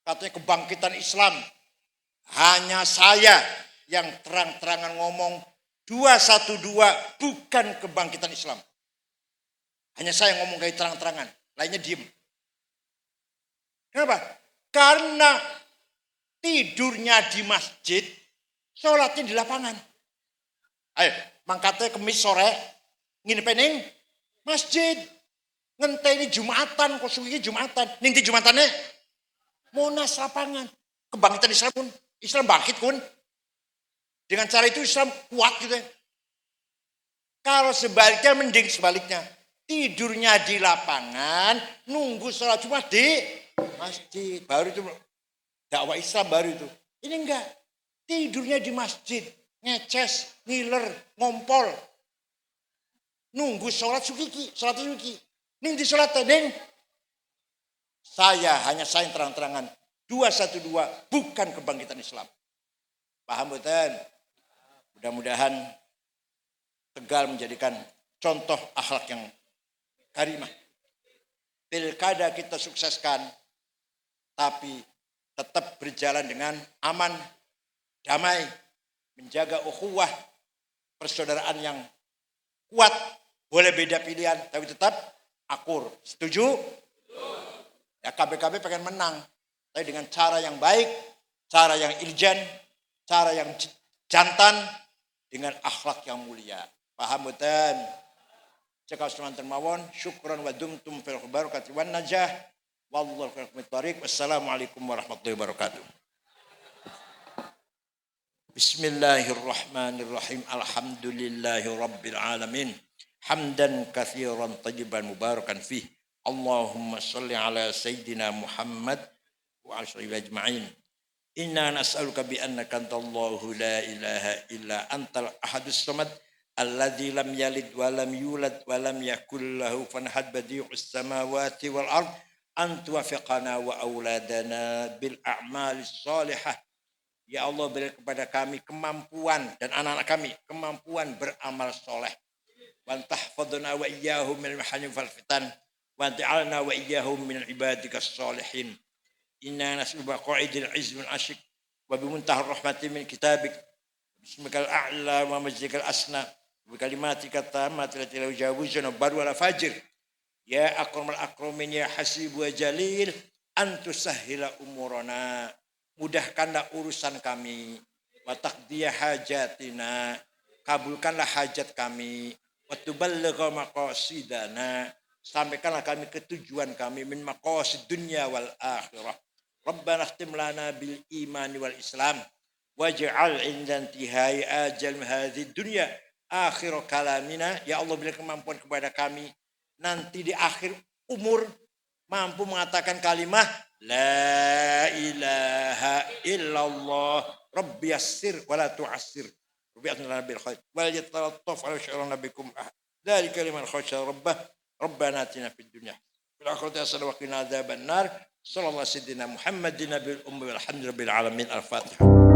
Speaker 1: Katanya kebangkitan Islam. Hanya saya yang terang-terangan ngomong 212 bukan kebangkitan Islam. Hanya saya yang ngomong kayak terang-terangan. Lainnya diem. Kenapa? Karena tidurnya di masjid, sholatnya di lapangan. Ayo, mangkatnya kemis sore, nginep masjid. Ngenteni Jumatan, kok suwi Jumatan. Ninti Jumatannya Monas lapangan. Kebangkitan Islam pun, Islam bangkit pun. Dengan cara itu Islam kuat gitu ya. Kalau sebaliknya mending sebaliknya. Tidurnya di lapangan, nunggu sholat Jumat di masjid. Baru itu Dakwah Islam baru itu. Ini enggak. Tidurnya di masjid. Ngeces, ngiler, ngompol. Nunggu sholat sukiki. Sholat sukiki. Ning di sholat tadeng. Saya yang terang-terangan. 212 bukan kebangkitan Islam. Paham betul? Mudah-mudahan Tegal menjadikan contoh akhlak yang karimah. Pilkada kita sukseskan, tapi tetap berjalan dengan aman, damai, menjaga ukhuwah, persaudaraan yang kuat, boleh beda pilihan, tapi tetap akur. Setuju? Ya KB-KB pengen menang, tapi dengan cara yang baik, cara yang iljan, cara yang jantan, dengan akhlak yang mulia. Paham betul? Cekal semantan mawon, syukran wa dumtum fil barakati wan najah. Wallahu khairu thariq. Wassalamualaikum warahmatullahi wabarakatuh. Bismillahirrahmanirrahim. Alhamdulillahi rabbil alamin. Hamdan katsiran tayyiban mubarakan fih. Allahumma shalli ala sayyidina Muhammad wa ala alihi ajma'in. Inna nas'aluka bi annaka antallahu la ilaha illa antal ahadus samad alladzi lam yalid wa lam yulad wa lam yakul lahu kufuwan ahad badi'us samawati wal ard an tuwaffiqana wa auladana bil a'malis shalihah. Ya Allah, beri kepada kami kemampuan dan anak-anak kami kemampuan beramal soleh. Wa tahfadzna wa iyyahum minal mahani wal fitan wa ja'alna wa iyyahum minal ibadikas sholihin. Inna nas'aluka qa'idil izz min asyik wa bimuntahar rahmati min kitabik bismikal a'la wa majlikal asna bi kalimatika tammati lati la yujawizuna bar wala fajir ya akramal akramin ya hasib wa jalil antusahhila umurana, mudahkanlah urusan kami, wa taqdiya hajatina, kabulkanlah hajat kami, wa tuballigha maqasidana, sampaikanlah kami ke tujuan kami, min maqasid dunya wal akhirah. Rabbana khtim lana bil imani wal islam waj'al 'inda intihai ajal hadhihi dunya akhir kalamina. Ya Allah, beri kemampuan kepada kami nanti di akhir umur mampu mengatakan kalimat la ilaha illallah rabbi yassir wa la tu'assir rabbi atina bil khair wal yatalattaf ala syarana bikum dzalika liman khasya rabbah. Rabbana atina fid dunya fil akhirati hasanah wa qina adzabannar. Sallallahu alaihi wasallam Muhammadin nabiyil ummi walhamdulillahi rabbil alamin. Al-Fatihah.